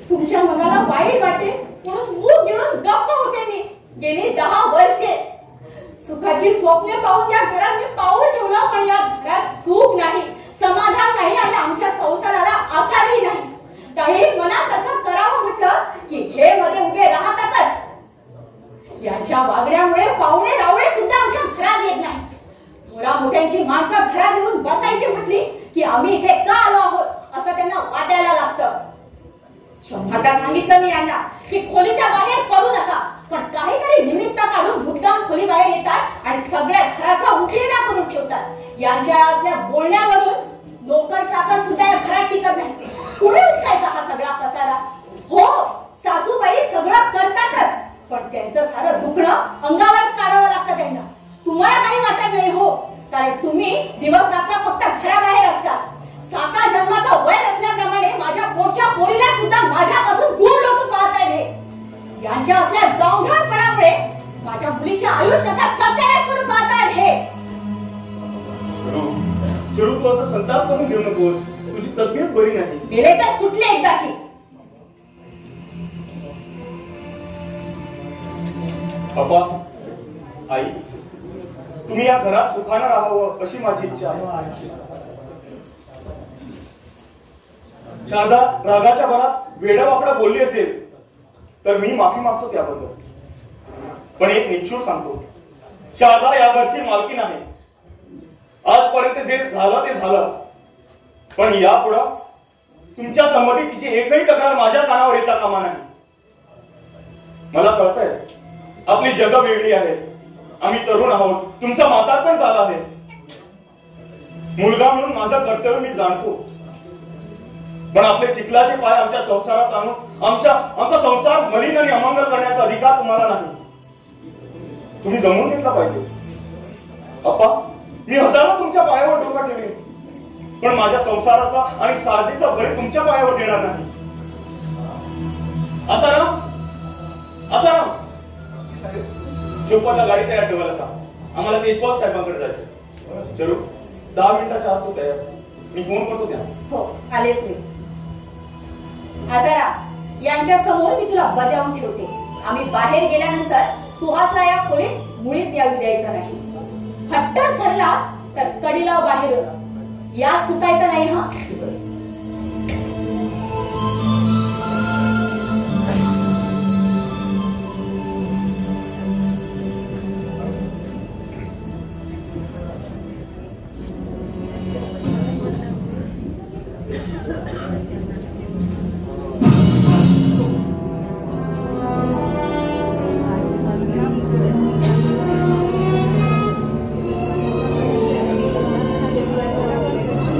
तुमच्या मनाला वाईट वाटेल म्हणून मूग गिळून गप्प होते मी. गेली 10 वर्षे सुखाची स्वप्ने पाहून या घरात मी पाऊल ठेवलं, पण या घरात सुख नाही, समाधान नाही आणि आमच्या संसाराला आकारही नाही. काही मनासारखं करावं म्हटलं की हे मध्ये उभे राहतातच. यांच्या वागण्यामुळे पाहुणे रावळे सुद्धा आमच्या घरात येत नाही. मोठ्यांची माणसं घरात येऊन बसायची म्हटली की आम्ही इथे का आलो आहोत असं त्यांना वाटायला लागतं. 100दा सांगितलं मी यांना की खोलीच्या बाहेर पडू नका, पण काहीतरी निमित्त काढून मुद्दाम खोली बाहेर येतात आणि सगळ्या घराचा उकिरडा करून ठेवतात. यांच्या असल्या बोलण्यावरून नोकर चाकर सुद्धा या घरात टिकत नाही. पुढे उठायचा हा सगळा पसारा. हो, सासूबाई सगळं करतातच, पण त्यांचं सारं दुखणं अंगावरच काढावं लागतं त्यांना. तुम्हाला काही वाटत नाही हो, कारण तुम्ही दिवस रात्र फक्त घराबाहेर असतात. साता जन्माचं वय असल्याप्रमाणे माझ्या पोटच्या पोरीला सुद्धा माझ्यापासून दूर लोटून पाहताय हे. यांच्या असल्या गावढळपणामुळे माझ्या मुलीच्या आयुष्याचा सत्यानाश करून पाहताय हे.
चिरू, तू असं संताप करून घेऊ नकोस. तुझी तब्येत बरी नाही.
मेले तर सुटले एकदाची.
अप्पा, आई, तुम्ही या घरात सुखानं राहावं अशी माझी इच्छा आहे. शारदा रागाच्या भरात वेडा वाकडा बोलली असेल तर मी माफी मागतो त्याबद्दल. पण एक निक्षूर सांगतो, शारदा या घरची मालकी नाही. आजपर्यंत जे झालं ते झालं, पण यापुढं तुमच्या संमती तिची एकही तक्रार माझ्या कानावर येता कामा नाही. मला कळतंय आपली जग वेगळी आहे. आम्ही तरुण आहोत. तुमचा म्हातारपण झाला आहे. मुलगा म्हणून माझं कर्तव्य मी जाणतो, पण आपले चिखलाचे पाय आमच्या संसारात आणून आमचा संसार मलिन आणि अमंगल करण्याचा अधिकार तुम्हाला नाही. तुम्ही जमून घेतला पाहिजे. अप्पा, मी हजारो तुमच्या पायावर डोका ठेवेन, पण माझ्या संसाराचा आणि सारथीचा बळी तुमच्या पायावर देणार नाही. आसाराम, चोपटला गाडी तयार ठेवायला सांग. आम्हाला तेजपाल साहेबांकडे जायचं. चलो 10 मिनिटाच्या आत तो तयार. मी फोन करतो त्या.
हो, आलेच मी. आजारा, यांच्या समोर मी तुला बजावून ठेवते. आम्ही बाहेर गेल्यानंतर सुहासला या खोलीत मुळीच येऊ द्यायचं नाही. हट्टच धरला तर कडीला बाहेर यात सुटायचं नाही. हा,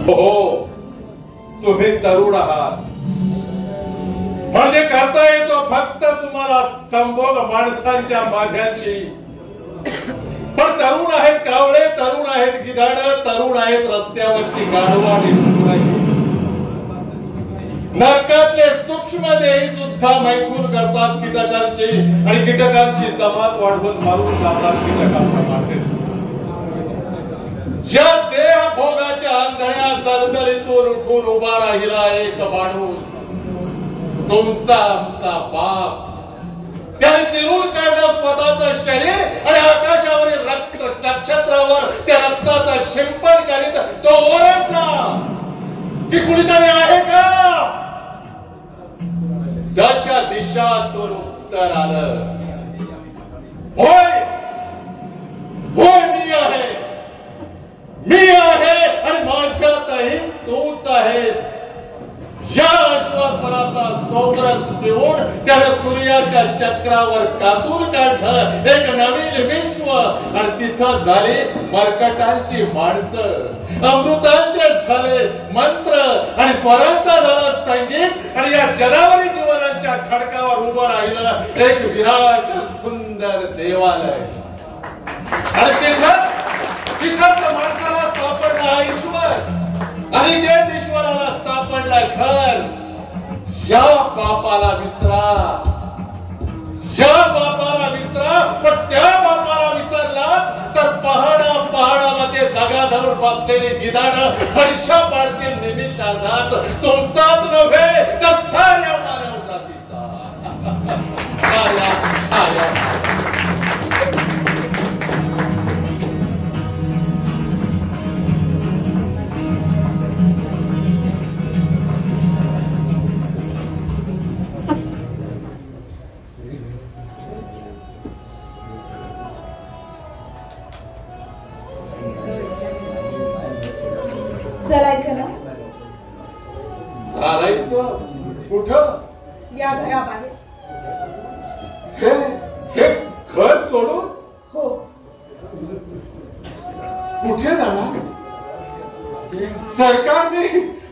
हो, तुम्ही तरुण आहात म्हणजे करता येतो फक्त तुम्हाला संभोग माणसांच्या माथ्याची. पण तरुण आहेत कावळे, तरुण आहेत गिधाड, तरुण आहेत रस्त्यावरची गाढवा आणि नरकातले सूक्ष्म देही सुद्धा मैथून करतात कीटकांची, आणि कीटकांची जमात वाढवून मारून जातात कीटकांप्रमाणे. ज्या देह भोगाच्या आंधळ्या दलदलीतून उठून उभा राहिला एक माणूस, तुमचा आमचा बाप. त्याने चिरून काढलं स्वतःचं शरीर आणि आकाशावरील रक्त नक्षत्रावर त्या रक्ताचा शिंपण करीत तो ओरडला की कुणीतरी आहे का. दशा दिशातून उत्तर आलं, होय होय, मी आहे, मी आहे आणि माझ्यातही तूच आहेस. या आश्वासनाचा सोबरस पिऊन त्याने सूर्याच्या चक्रावर कातून काढलं एक नवीन विश्व, आणि तिथं झाली मरकटांची माणसं, अमृतांचे झाले मंत्र आणि स्वरांचा झाला संगीत, आणि या जनावरी जीवनांच्या खडकावर उभं राहिलं एक विराट सुंदर देवालय. आणि तिथं माणसाला सापडला ईश्वर, आणि तेच ईश्वराला सापडला घर. या बापाला विसरा, या बापाला विसरा, पण त्या बापाला विसरला तर पहाडामध्ये जागा धरून बसलेली गिधाड फडशा पाडतील निमिषार्धात, तुमचाच नव्हे तर साऱ्या मानव जातीचा.
चलायचं ना?
चालायचं कुठं?
या घराबाहेर.
हे घर सोडून?
हो.
कुठे जाणार? सरकारने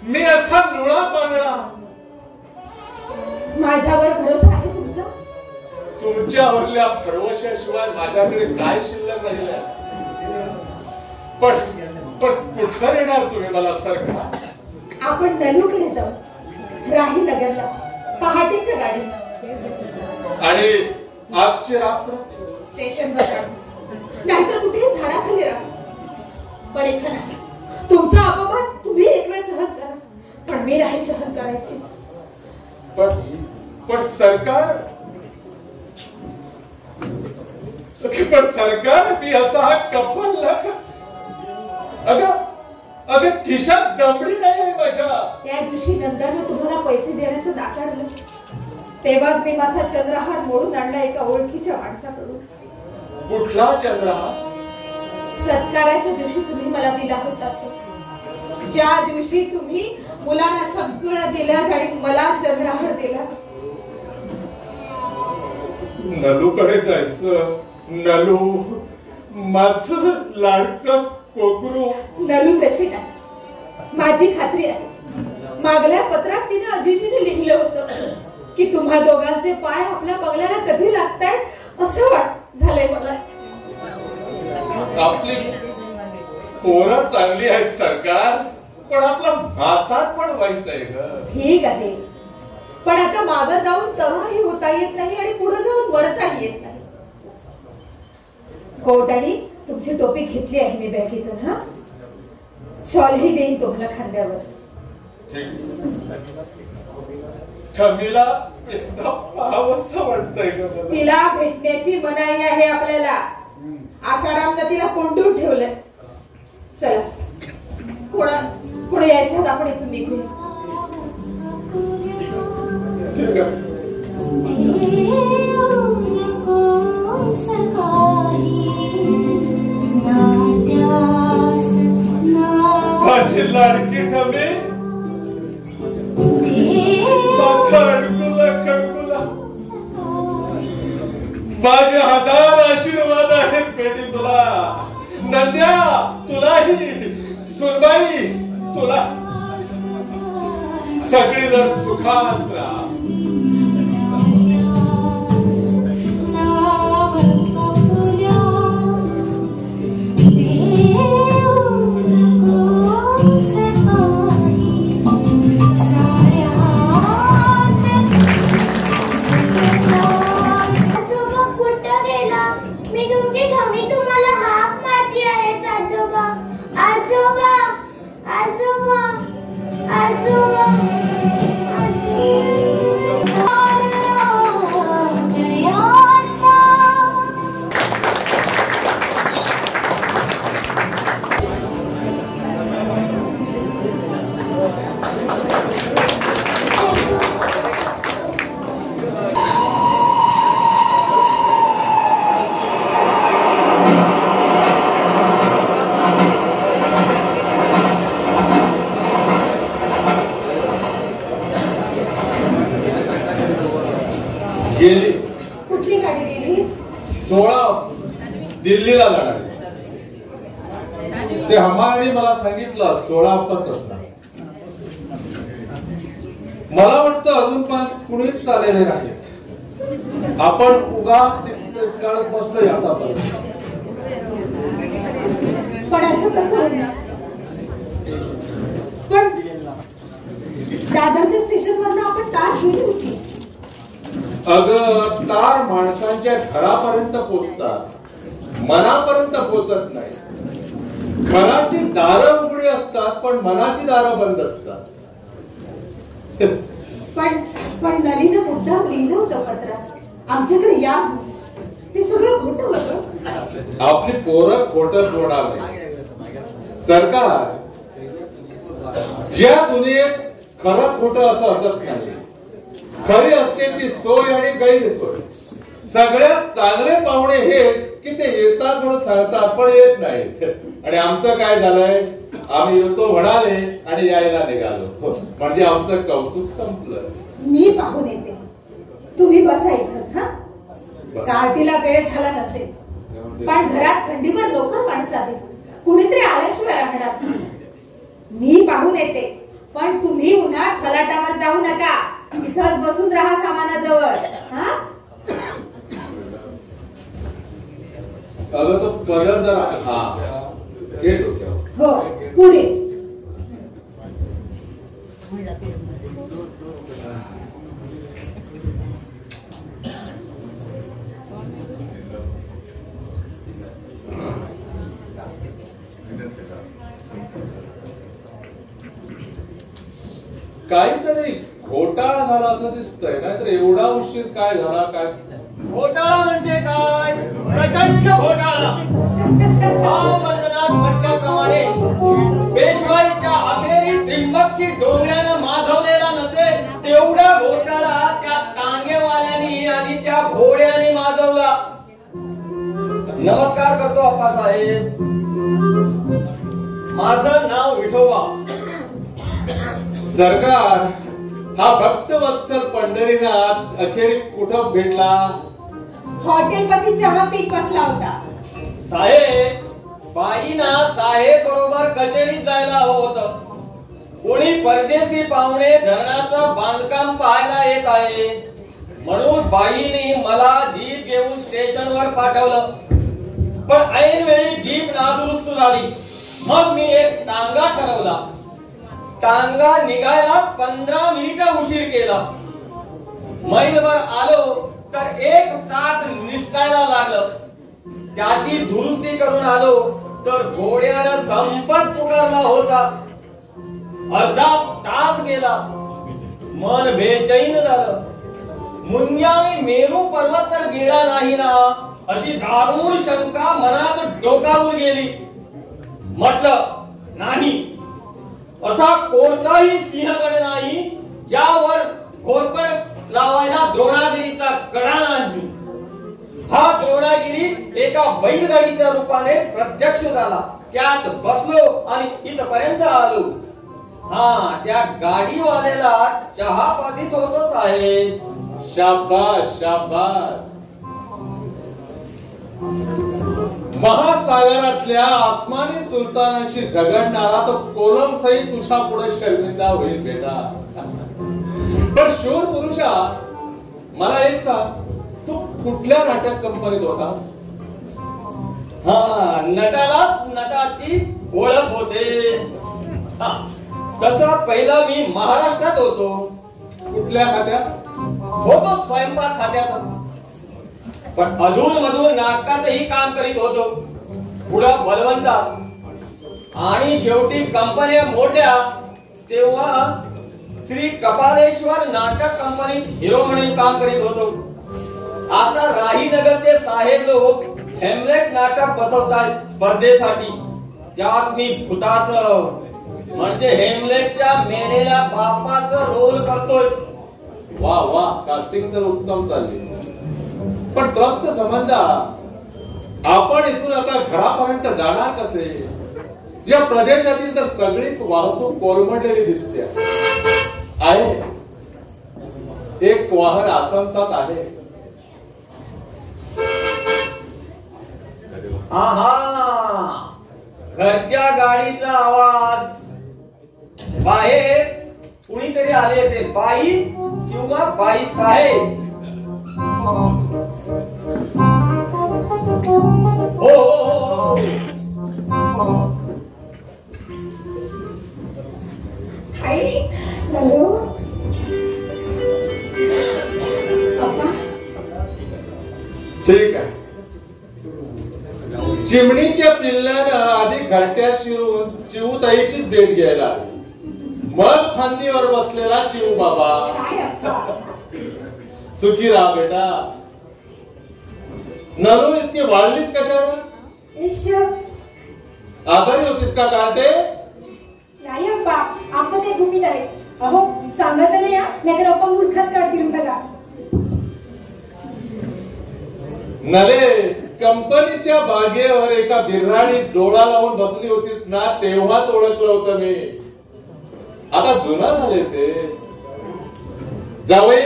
मी असा लुळा बांधला.
माझ्यावर भरोसा आहे तुमचा?
तुमच्यावरल्या भरवशाशिवाय माझ्याकडे काय शिल्लक राहिलं? पण कुठं येणार तुम्ही मला सरकार?
आपण नलूकडे जाऊ, राही नगरला, पहाटेच्या गाडीत.
आणि आजची रात्र
स्टेशनवर काढू, नाहीतर कुठे झाडाखाली राहू. पण इथं नाही. तुमचा अपमान तुम्ही एक वेळ सहन करा, पण मी राही सहन करायची.
पण सरकार मी असा हा कपल अगं खिशात दमडी नाही माझ्या.
त्या दिवशी नंदरने तुम्हाला पैसे देण्याचं नाकारलं, तेव्हाच मी माझा चंद्रहार मोडून आणला एका ओळखीच्या माणसाकडून.
कुठला चंद्रहार?
सत्काराच्या दिवशी तुम्ही मला दिला होता, ज्या दिवशी तुम्ही मुलांना सगळं दिलं आणि मला चंद्रहार दिला.
नलूकडे जायचं. नलू माझं लाडकं कोकरू.
नलू तशी नाही, माझी खात्री आहे. मागल्या पत्रात तिने अजिजीने लिहिलं होतं की तुम्हा दोघांचे पाय आपल्या बंगल्याला कधी लागतायत असं झालंय मला.
आपली पोरं चांगली आहेत सरकार, पण आपला हातात पण वाईट आहे ग.
ठीक आहे, पण आता मागं जाऊन तरुणही होता येत नाही आणि पुढे जाऊन वरताही येत नाही. कोट आणि तुमची टोपी घेतली आहे मी बॅगेतून. हा, शॉलही देईन तुम्हाला खांद्यावर.
ठमीला एकदा पाहावंसं वाटतंय ग.
तिला भेटण्याची मनाई आहे आपल्याला. आसारामनं तिला कोंडून ठेवलंय. चला, पुढे यायच्यात आपण इथून निघूया.
माझी लाडकी ठमी, माझा अडकुला खडकुला, माझे हजार आशीर्वाद आहेत बेटी तुला. नंद्या तुलाही, सुनबाई तुला, सगळी जण सुखात राहा. गेली.
कुठली गाडी गेली?
16 दिल्लीला जाणार. ते हमाराने मला सांगितलं 16 अपघात असणार. मला वाटतं अजून पण कुणीच चाललेले नाहीत. आपण उगाच काढत बसलोय आतापर्यंत.
पण असं कसं होणार? पण दादरच्या स्टेशनवरनं आपण कार गेली होती.
अगं तार माणसांच्या घरापर्यंत पोचतात, मनापर्यंत पोचत नाही. घराची दारं उघडी असतात पण मनाची दारं बंद असतात.
पण नलीनं मुद्दाम लिहिलं होतं पत्रात आमच्याकडे या. ते सगळं खोटं होतं.
आपली पोरं खोटं बोलणार नाही. सरकार या दुनियेत खरं खोटं असं असत नाही. खरी असते ती सोय आणि गैरसोय. सगळ्यात चांगले पाहुणे हे की ते येतात म्हणून सांगतात पण येत नाहीत. आणि आमचं काय झालंय, आम्ही येतो म्हणाले आणि यायला निघालो, म्हणजे आमचं कौतुक संपलं.
मी पाहून येते, तुम्ही बसा इथंच. हा, कार्टीला वेळ झाला नसेल, पण घरात थंडीवर लवकर माणसं आहेत, कुणीतरी आल्याशिवाय राहणार. मी पाहून येते, पण तुम्ही उन्हात फलाटावर जाऊ नका, इथंच बसून राहा सामानाजवळ. हा,
अगं तो पदर जरा. हा येतो.
हो, पुढे.
काहीतरी घोटाळा झाला असं दिसतंय, नाहीतर एवढा उशीर काय झाला? काय
घोटाळा म्हणजे काय? प्रचंड घोटाळा. भावबंधनात म्हटल्याप्रमाणे पेशवाईच्या अखेरी त्रिंबकची डोंगऱ्यानं माधवलेला नसेल तेवढा घोटाळा त्या टांगेवाल्यांनी आणि त्या घोड्याने माजवला. नमस्कार करतो अप्पासाहेब. माझं नाव विठोबा.
सरकार, हा भक्तवत्सल पंढरीनाथ अखेरी कुठं भेटला?
हॉटेल पाशी चहा पीक बसला होता.
साहेब, बाईना साहेब बरोबर कचेरीत जायला हवं होतं. कोणी परदेशी पाहुणे धरणाचं बांधकाम पाहायला येत आहे म्हणून बाईने मला जीप घेऊन स्टेशनवर पाठवलं. पण ऐन वेळी जीप नादुरुस्त झाली. मग मी एक टांगा ठरवला. टांगा निघायला 15 मिनिटं उशीर केला. मैलभर आलो तर एक चाक निसटायला लागलं. त्याची दुरुस्ती करून आलो तर घोड्यानं संपत पुकारला होता. अर्धा तास गेला. मन बेचैन झालं. मुंग्याने मेरू पर्वत तर गेला नाही ना अशी दारुण शंका मनात डोकावून गेली. म्हटलं नाही, असा कोणताही सिंहगड नाही ज्यावर घोरपड लावायला द्रोणागिरीचा कडा नाही. हा द्रोणागिरी एका बैलगाडीच्या रूपाने प्रत्यक्ष झाला. त्यात बसलो आणि इथपर्यंत आलो. हा, त्या गाडीवाल्याला चहा पाठीत होतोच आहे.
शाबास शाबास. महासागरातल्या आसमानी सुलतानाशी झगडणारा तो कोलम सहित तुझ्या पुढे शर्मिंदा होईल बेटा. पण शूर पुरुषा, मला एक सांग, तू कुठल्या नाटक कंपनीत होता?
हा, नटालाच नटाची ओळख होते. तसा पहिला मी महाराष्ट्रात होतो.
कुठल्या खात्यात?
होतो स्वयंपाक खात्यात. पण अधून मधून नाटकातही काम करीत होतो. पुढं बलवंतात आणि शेवटी कंपन्या मोडल्या तेव्हा श्री कपालेश्वर नाटक कंपनीत हिरो म्हणून काम करीत होतो. आता राहीनगरचे साहेब लोक हेमलेट नाटक बसवतात स्पर्धेसाठी. त्यात मी भूताचं म्हणजे हेमलेटच्या मेलेल्या बापाचं रोल करतोय.
वा वा, कास्टिंग तर उत्तम चालली. पण त्रस्त संबंधा, आपण इथून आता घरापर्यंत जाणार कसे? या प्रदेशातील तर सगळी वाहतूक कोलमडलेली दिसते आहे. एक वाहन आसमतात आहे.
आहा, घरच्या गाडीचा आवाज. बाहेर कुणीतरी आले ते, बाई किंवा बाई साहेब. हो हो हो.
हाय, हॅलो पप्पा.
ठीक आहे. चिमणीच्या पिल्ल्यानं आधी घरट्यात शिरून चिवताईचीच भेट घ्यायला आली. मग खांदीवर बसलेला चिव बाबा.
काय अप्पा?
सुखी राहा बेटा. नरू इतकी वाढलीस कशाला? आजारी होतीस का कांटे?
नाही अप्पा, आपण ते गुपित आहे. अहो, सांगायचं नाही, नाहीतर अप्पा मूर्खात काढतील मला.
नरे, कंपनीच्या बागेवर एका बिर्हाणी डोळा लावून बसली होतीस ना, तेव्हाच ओळखलं होतं मी. आता जुना झाले ते. जावई,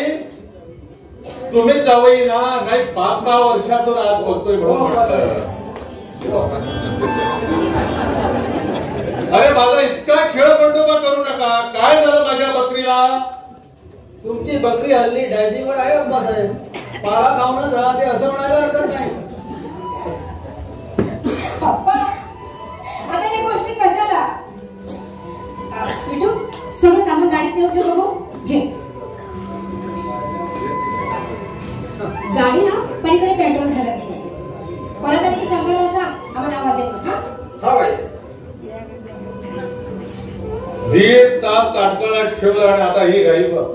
तुम्ही जावई ना, नाही 5-6 वर्षातून आज बोलतोय म्हणून म्हटलं. अरे माझा इतका खेळ बंडोबा करू नका. काय झालं माझ्या बकरीला?
तुमची बकरी हल्ली डायटिंगवर आहे अप्पासाहेब. पाला खाऊनच राहते असं म्हणायला हरकत नाही.
पप्पा, आता ही गोष्टी कशाला? मिठू, सगळं सामान गाडीत नेऊन ठेव बघू. घे. गाडी ना पलीकडे पेट्रोल घालत नाही. परत आली की शंकरला सांग, आम्हाला आवाज देतो.
हा बाई.
1.5 तास ताटकळात ठेवलं आणि आता ही गाई बघ.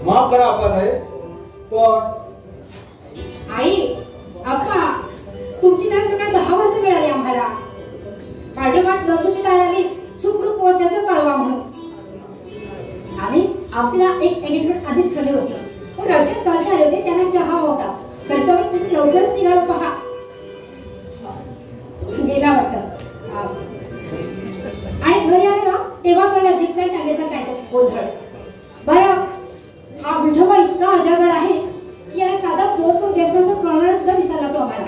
माफ करा अप्पासाहेब, पण
आई, अप्पा, तुमची तार सकाळ 10 वाजता मिळाली आम्हाला. पाठोपाठ नंदूची तार आली सुखरूप पोहोचण्याचं कळवा म्हणून. आणि आमची ना एक एंगेजमेंट आधीच ठरली होती. पण रशियात कॉल आले होते, त्यांना चहा होता. त्याच्यामुळे तुम्ही लवकरच निघालो पहा. गेला वाटतं. आणि घरी आले ना तेव्हा मला जिंकण टाकायचा काय तर गोंधळ. बरं, हा विठोबा इतका अजागड आहे की याला साधा फोन करून गेस्ट हाऊसचा कळवायला सुद्धा विसरला तो आम्हाला.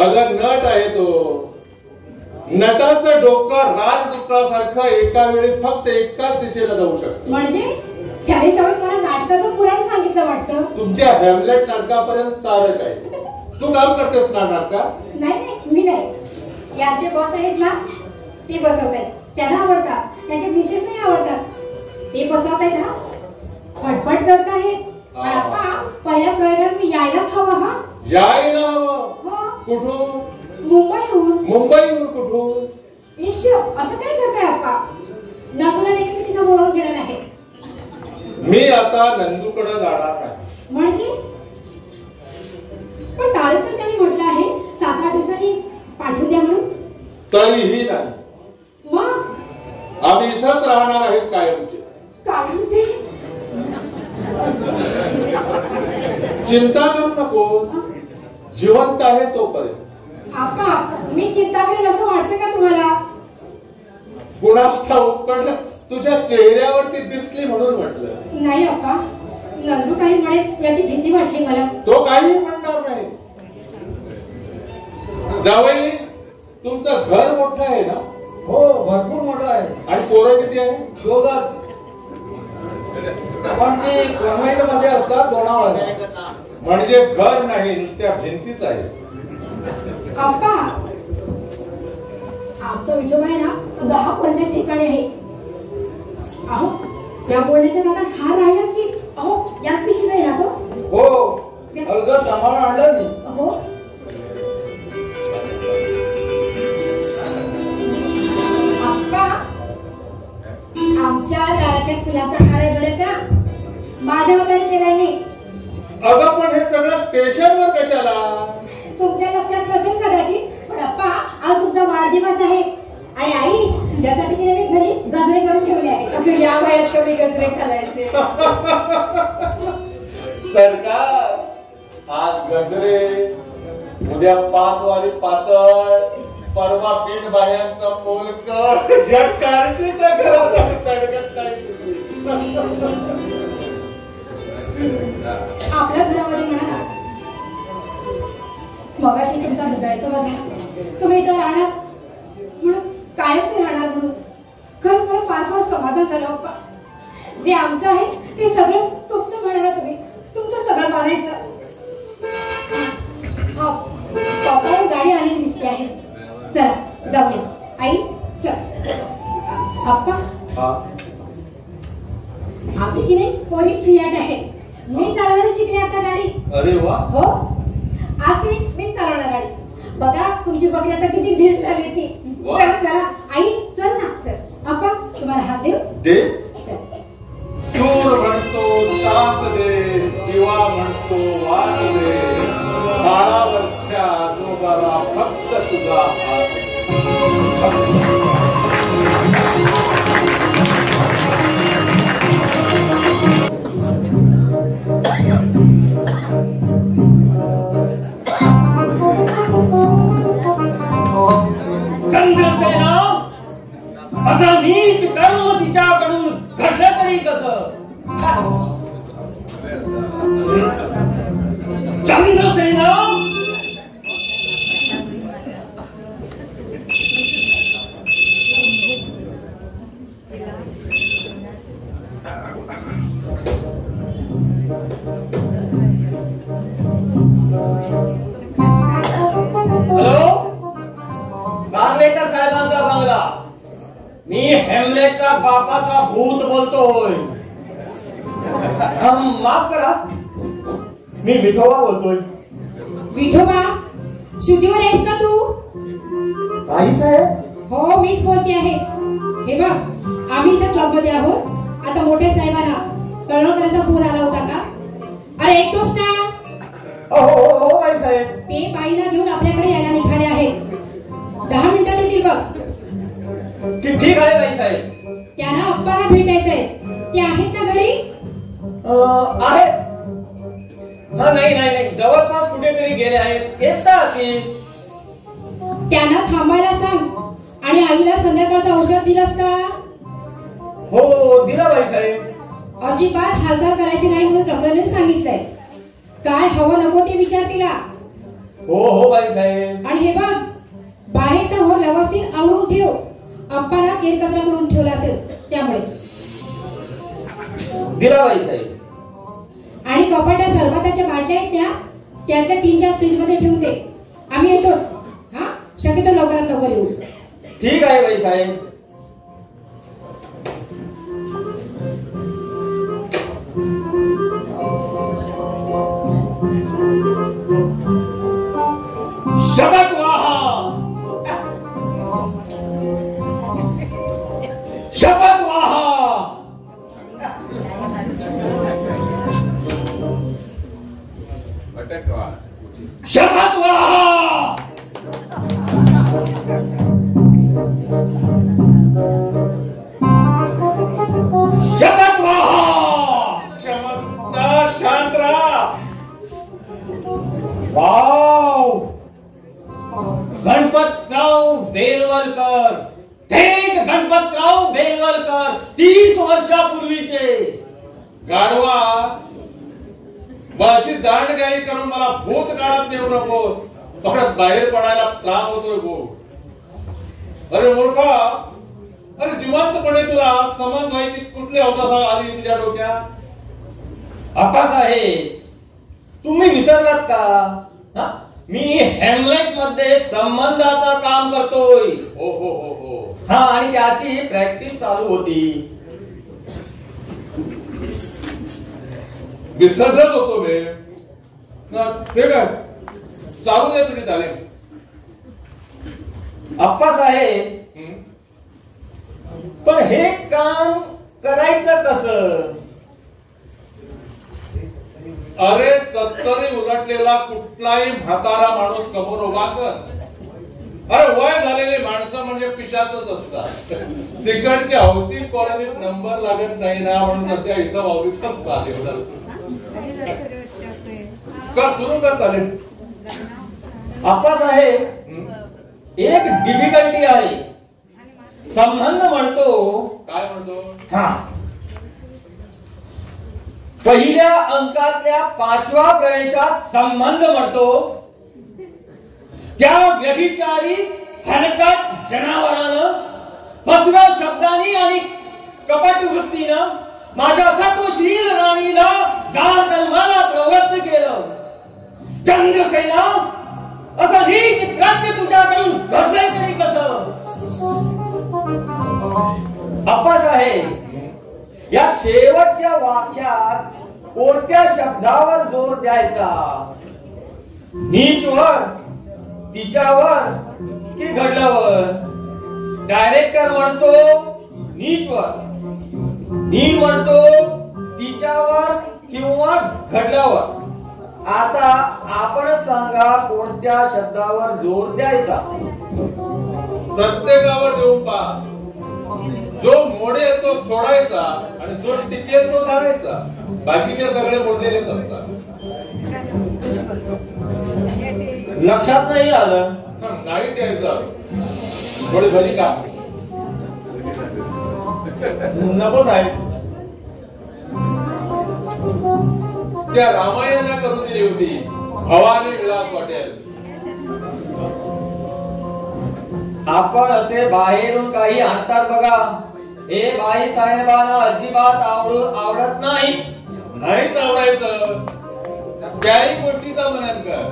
अगं नट आहे तो. नटाचं डोकं राजदूतासारखं एका वेळी फक्त एकाच दिशेला जाऊ शकतं.
म्हणजे त्याने सगळं मला नाटकाचं पुराण सांगितलं वाटतं.
तुमच्या हॅमलेट नाटकापर्यंत सारं काय. तू काम करतेस ना नाटकात?
नाही, मी नाही. यांचे बॉस आहेत ना, ते बसवतायत. त्यांना आवडतात. त्यांचे मिसेस नाही आवडतात. ते बसवतायत. हा फटफट करत आहेत. पण आता पहिल्या प्रयोगात मी यायलाच हवं. हा
यायला हवं.
हो.
कुठून?
मुंबईहून.
मुंबईहून कुठून?
इश्श, असं काय करताय अप्पा? नंदूला देखील मी तिथं बोलावून घेणार आहे.
मी आता नंदूकडे जाणार नाही.
म्हणजे? पण तारीख तर त्यांनी म्हटलं आहे 7-8 दिवसांनी पाठवून द्या म्हणून.
तरीही नाही.
मग
आम्ही इथंच राहणार आहेत कायमचे.
कायमचे?
चिंता करू नकोस. जिवंत आहे तोपर्यंत.
अप्पा, मी चिंता करेन असं वाटतं का तुम्हाला?
कुणास ठाऊक, पण तुझ्या चेहऱ्यावरती दिसली म्हणून म्हटलं.
नाही अप्पा, नंदू काही म्हणेल याची भीती वाटली मला.
तो काही म्हणणार नाही. जावई, तुमचं घर मोठं आहे ना?
हो, भरपूर मोठं आहे.
आणि पोरं किती आहे?
2. पण ती कॉन्व्हेंट मध्ये असतात लोणावळ्याला.
म्हणजे घर नाही, नुसत्या भिंतीच आहे.
अप्पा, आमचं विठोबा आहे ना 10-15 ठिकाणी आहे. अहो, या बोलण्याच्या दादात हार राहिलाच की. अहो, याच पिशवी नाही राहतो.
हो, अलग सामान आणलं मी.
हो. अप्पा, आमच्या दाराच्या फुलाचा हार आहे बरं का. माझ्या हाताने केलाय मी.
अगं पण हे सगळं स्टेशनवर कशाला?
तुमच्या लक्षात नसेल कदाचित, पण अप्पा आज तुमचा वाढदिवस आहे. आणि आई, तुझ्यासाठी तिने मी घरी गजरे करून ठेवले आहे. या वयात कमी गजरे घालायचे.
सरकार, आज गजरे, उद्या 5 वारी पातळ, परवा पीठ बाह्यांचा पोलकर. या कार्टीच्या घरात तडकत नाही.
आपल्या घरामध्ये म्हणा ना, मगाशी तुमचा हृदयाचा बघा, तुम्ही इथं राहणार म्हणून, कायम ते राहणार म्हणून खरंच मला फार फार समाधान झालं अप्पा. जे आमचं आहे ते सगळं तुमचं म्हणाला तुम्ही. तुमचं सगळं मानायचं. पप्पा, गाडी आलेली दिसते आहे. चला जाऊया. आई चल. अप्पा, आपली की नाही पोरी फियाट आहे. मी चालवायला शिकले आता गाडी.
अरे वा.
हो, आज मी चालवणार गाडी. बघा तुमची बकरी आता किती धीर झाली ती. चला चला आई, चल ना. चल अप्पा, तुम्हाला हात देऊ
दे. सूर म्हणतो ताप दे, दिवा म्हणतो वाट दे, बाळावरच्या आजोबाला फक्त तुझा हात.
चंद्रसेना असा नीच कर्म तिच्याकडून घडलं तरी कसं? चंद्रसेना हॅलो, कार्लेकर साहेबांचा बंगला. मी हेमलेटचा बापाचा भूत बोलतोय. माफ करा, मी विठोबा बोलतोय.
विठोबा, शुद्धीवर आहेस का तू?
आई साहेब,
हो, मीच बोलते आहे. हे बघ, आम्ही इथं क्लब मध्ये आहोत. आता मोठ्या साहेबांना कळवळकरांचा फोन आला होता का? अरे ऐकतोस ना?
हो हो हो बाई साहेब.
ते बाईना घेऊन आपल्याकडे यायला निघाले आहेत. 10 मिनिटात येतील बघ.
ठीक आहे बाई साहेब.
त्यांना अप्पाला भेटायचंय. ते आहेत ना घरी?
आहे. हा, नाही नाही नाही, जवळपास कुठेतरी गेले आहेत. येतात ते.
त्यांना थांबायला सांग. आणि आईला संध्याकाळचं औषध दिलंस का?
हो, दिला बाई साहेब.
अजिबात हालचाल करायची नाही म्हणून डॉक्टरने सांगितलंय. काय हवं नको ते विचार तिला.
हो हो बाई साहेब.
आणि हे बघ, बाहेरचा हो व्यवस्थित आवरून ठेव. अप्पाला केर कचरा करून ठेवला असेल त्यामुळे.
दिला बाई साहेब.
आणि कपाट्या सरबताच्या बाटल्या आहेत त्यातल्या 3-4 फ्रीज मध्ये ठेवून दे. आम्ही येतोच. हा, शक्यतो लवकरात लवकर येऊ.
ठीक आहे बाई साहेब. शपथ वाहा, शपथ वाहा. शपथ वाहा. शपथ वाहा.
क्षमता, शांत राहा.
वाव, गणपतराव बेलवलकर, थेट गणपतराव बेलवलकर, 30 वर्षापूर्वीचे.
गाढवा, अशी दांडगाई करून मला भूत काळात नेऊ नकोस. परत बाहेर पडायला त्रास होतोय गो. अरे मूर्खा, अरे जिवंतपणे तुला समज व्हायची कुठली अवतार आली तुझ्या डोक्यात?
आप्पासाहेब, तुम्ही विसरलात का? हा? मी हेमलेट मध्ये संबंधाचं काम करतोय.
हो हो हो हो.
हा, आणि त्याची प्रॅक्टिस चालू होती.
विसरत होतो मी. ठीक आहे, चालू दे तुझी तालीम.
आप्पासाहेब, पण हे काम करायचं कसं?
अरे 70 उलटलेला कुठलाही म्हातारा माणूस समोर उभा कर. अरे वय झालेली माणसं म्हणजे पिशाचच असतात. तिकडच्या हाऊसिंग कॉलनीत नंबर लागत नाही ना म्हणून सध्या इथं वावरीच असतात. कर, सुरू कर. चालेल.
आप्पासाहेब, एक डिफिकल्टी आहे. संबंध म्हणतो.
काय म्हणतो?
हा, पहिल्या अंकातल्या 5व्या प्रवेशात संबंध म्हणतो. त्या व्यभिचारी हलकट जनावरानं 5व्या शब्दांनी आणि कपट वृत्तीनं माझ्या सत्वशील राणीला जाळ जन्माला प्रवृत्त केलं. चंद्रसेना, असं नीच कृत्य तुझ्याकडून घडलंय तरी कसं? आप्पासाहेब, या शेवटच्या वाक्यात कोणत्या शब्दावर जोर द्यायचा? नीचवर, तिच्यावर की घडल्यावर? डायरेक्टर म्हणतो नीचवर, मी म्हणतो तिच्यावर किंवा घडल्यावर. आता आपण सांगा कोणत्या शब्दावर जोर द्यायचा?
प्रत्येकावर देऊन पहा. जो मोडे तो सोडायचा आणि जो टिकेल तो धरायचा. बाकीचे सगळे मोडलेलेच असतात.
लक्षात नाही आलं?
नाही द्यायचं. थोडी भली का?
नको साहेब.
त्या रामायणाला करून दिली होती भवानी विलास हॉटेल.
आपण असे बाहेरून काही आणतात बघा, हे बाई साहेबांना अजिबात आवडत नाही.
नाहीच आवडायचं. त्याही गोष्टीचा मनन कर.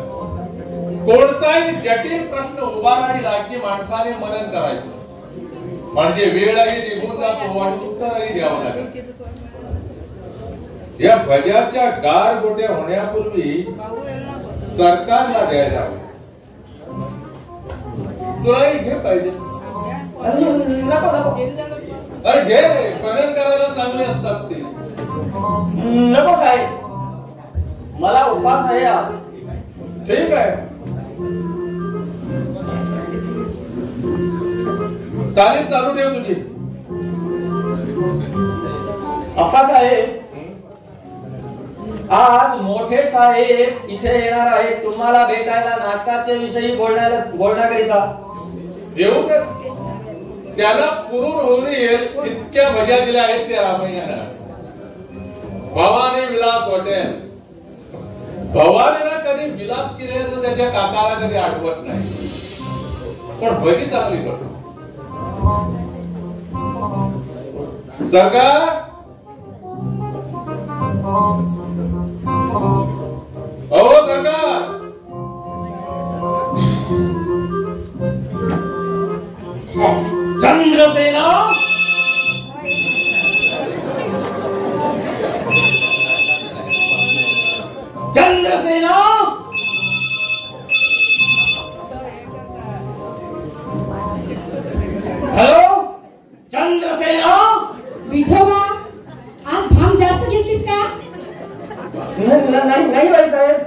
कोणताही जटिल प्रश्न उभा राहिला की माणसाने मनन करायचं, म्हणजे वेळही निघून जातो आणि उत्तरही द्यावं लागत. या भज्याच्या गारगोट्या होण्यापूर्वी सरकारला द्यायला हवे. तुलाही घे पाहिजे.
नको नको.
अरे घे रे, मनन करायला चांगले असतात ते.
नको साहेब, मला उपास आहे आज.
ठीक आहे, चालेल, चालू ठेव तुझी.
अप्पा साहेब, आज मोठे साहेब इथे येणार आहेत तुम्हाला भेटायला, नाटकाच्या विषयी बोलण्याकरिता.
येऊ का? त्याला पुरून होईल इतक्या मजा दिल्या आहेत त्या रामय्याला. भवानी विलास हॉटेल. भवानीला कधी विलास केल्याचं त्याच्या काकाला कधी आठवत नाही, पण भजी चांगली करतो. सरकार, अहो सरकार,
चंद्रसेना, चंद्रसेना, हॅलो चंद्रसेना.
विठोबा, आज भांग जास्त घेतलीस का?
नाही बाई साहेब.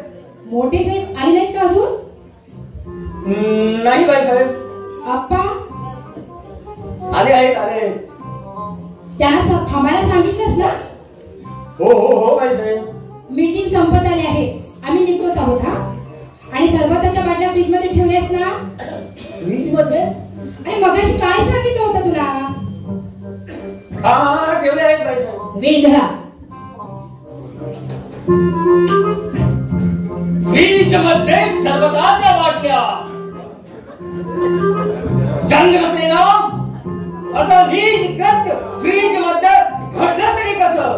मोठे साहेब आले नाहीत का अजून?
नाही बाई साहेब.
आप्पा
आले आहेत, आले.
त्यांना थांबायला सांगितलंस ना?
हो हो हो बाई साहेब.
मीटिंग संपत आली आहे, आम्ही निघतोच आहोत. हा, आणि सरबताच्या बाटल्या फ्रीज मध्ये ठेवल्यास ना?
फ्रीज मध्ये?
आणि मगाशी काय सांगितलं होतं तुला?
हा ठेवले आहेत बाई साहेब.
वेधळा.
फ्रीज मध्ये सरबताच्या बाटल्या. चंद्रसेना, असं नीच कृत्य फ्रीज मध्ये घडलं तरी कसं?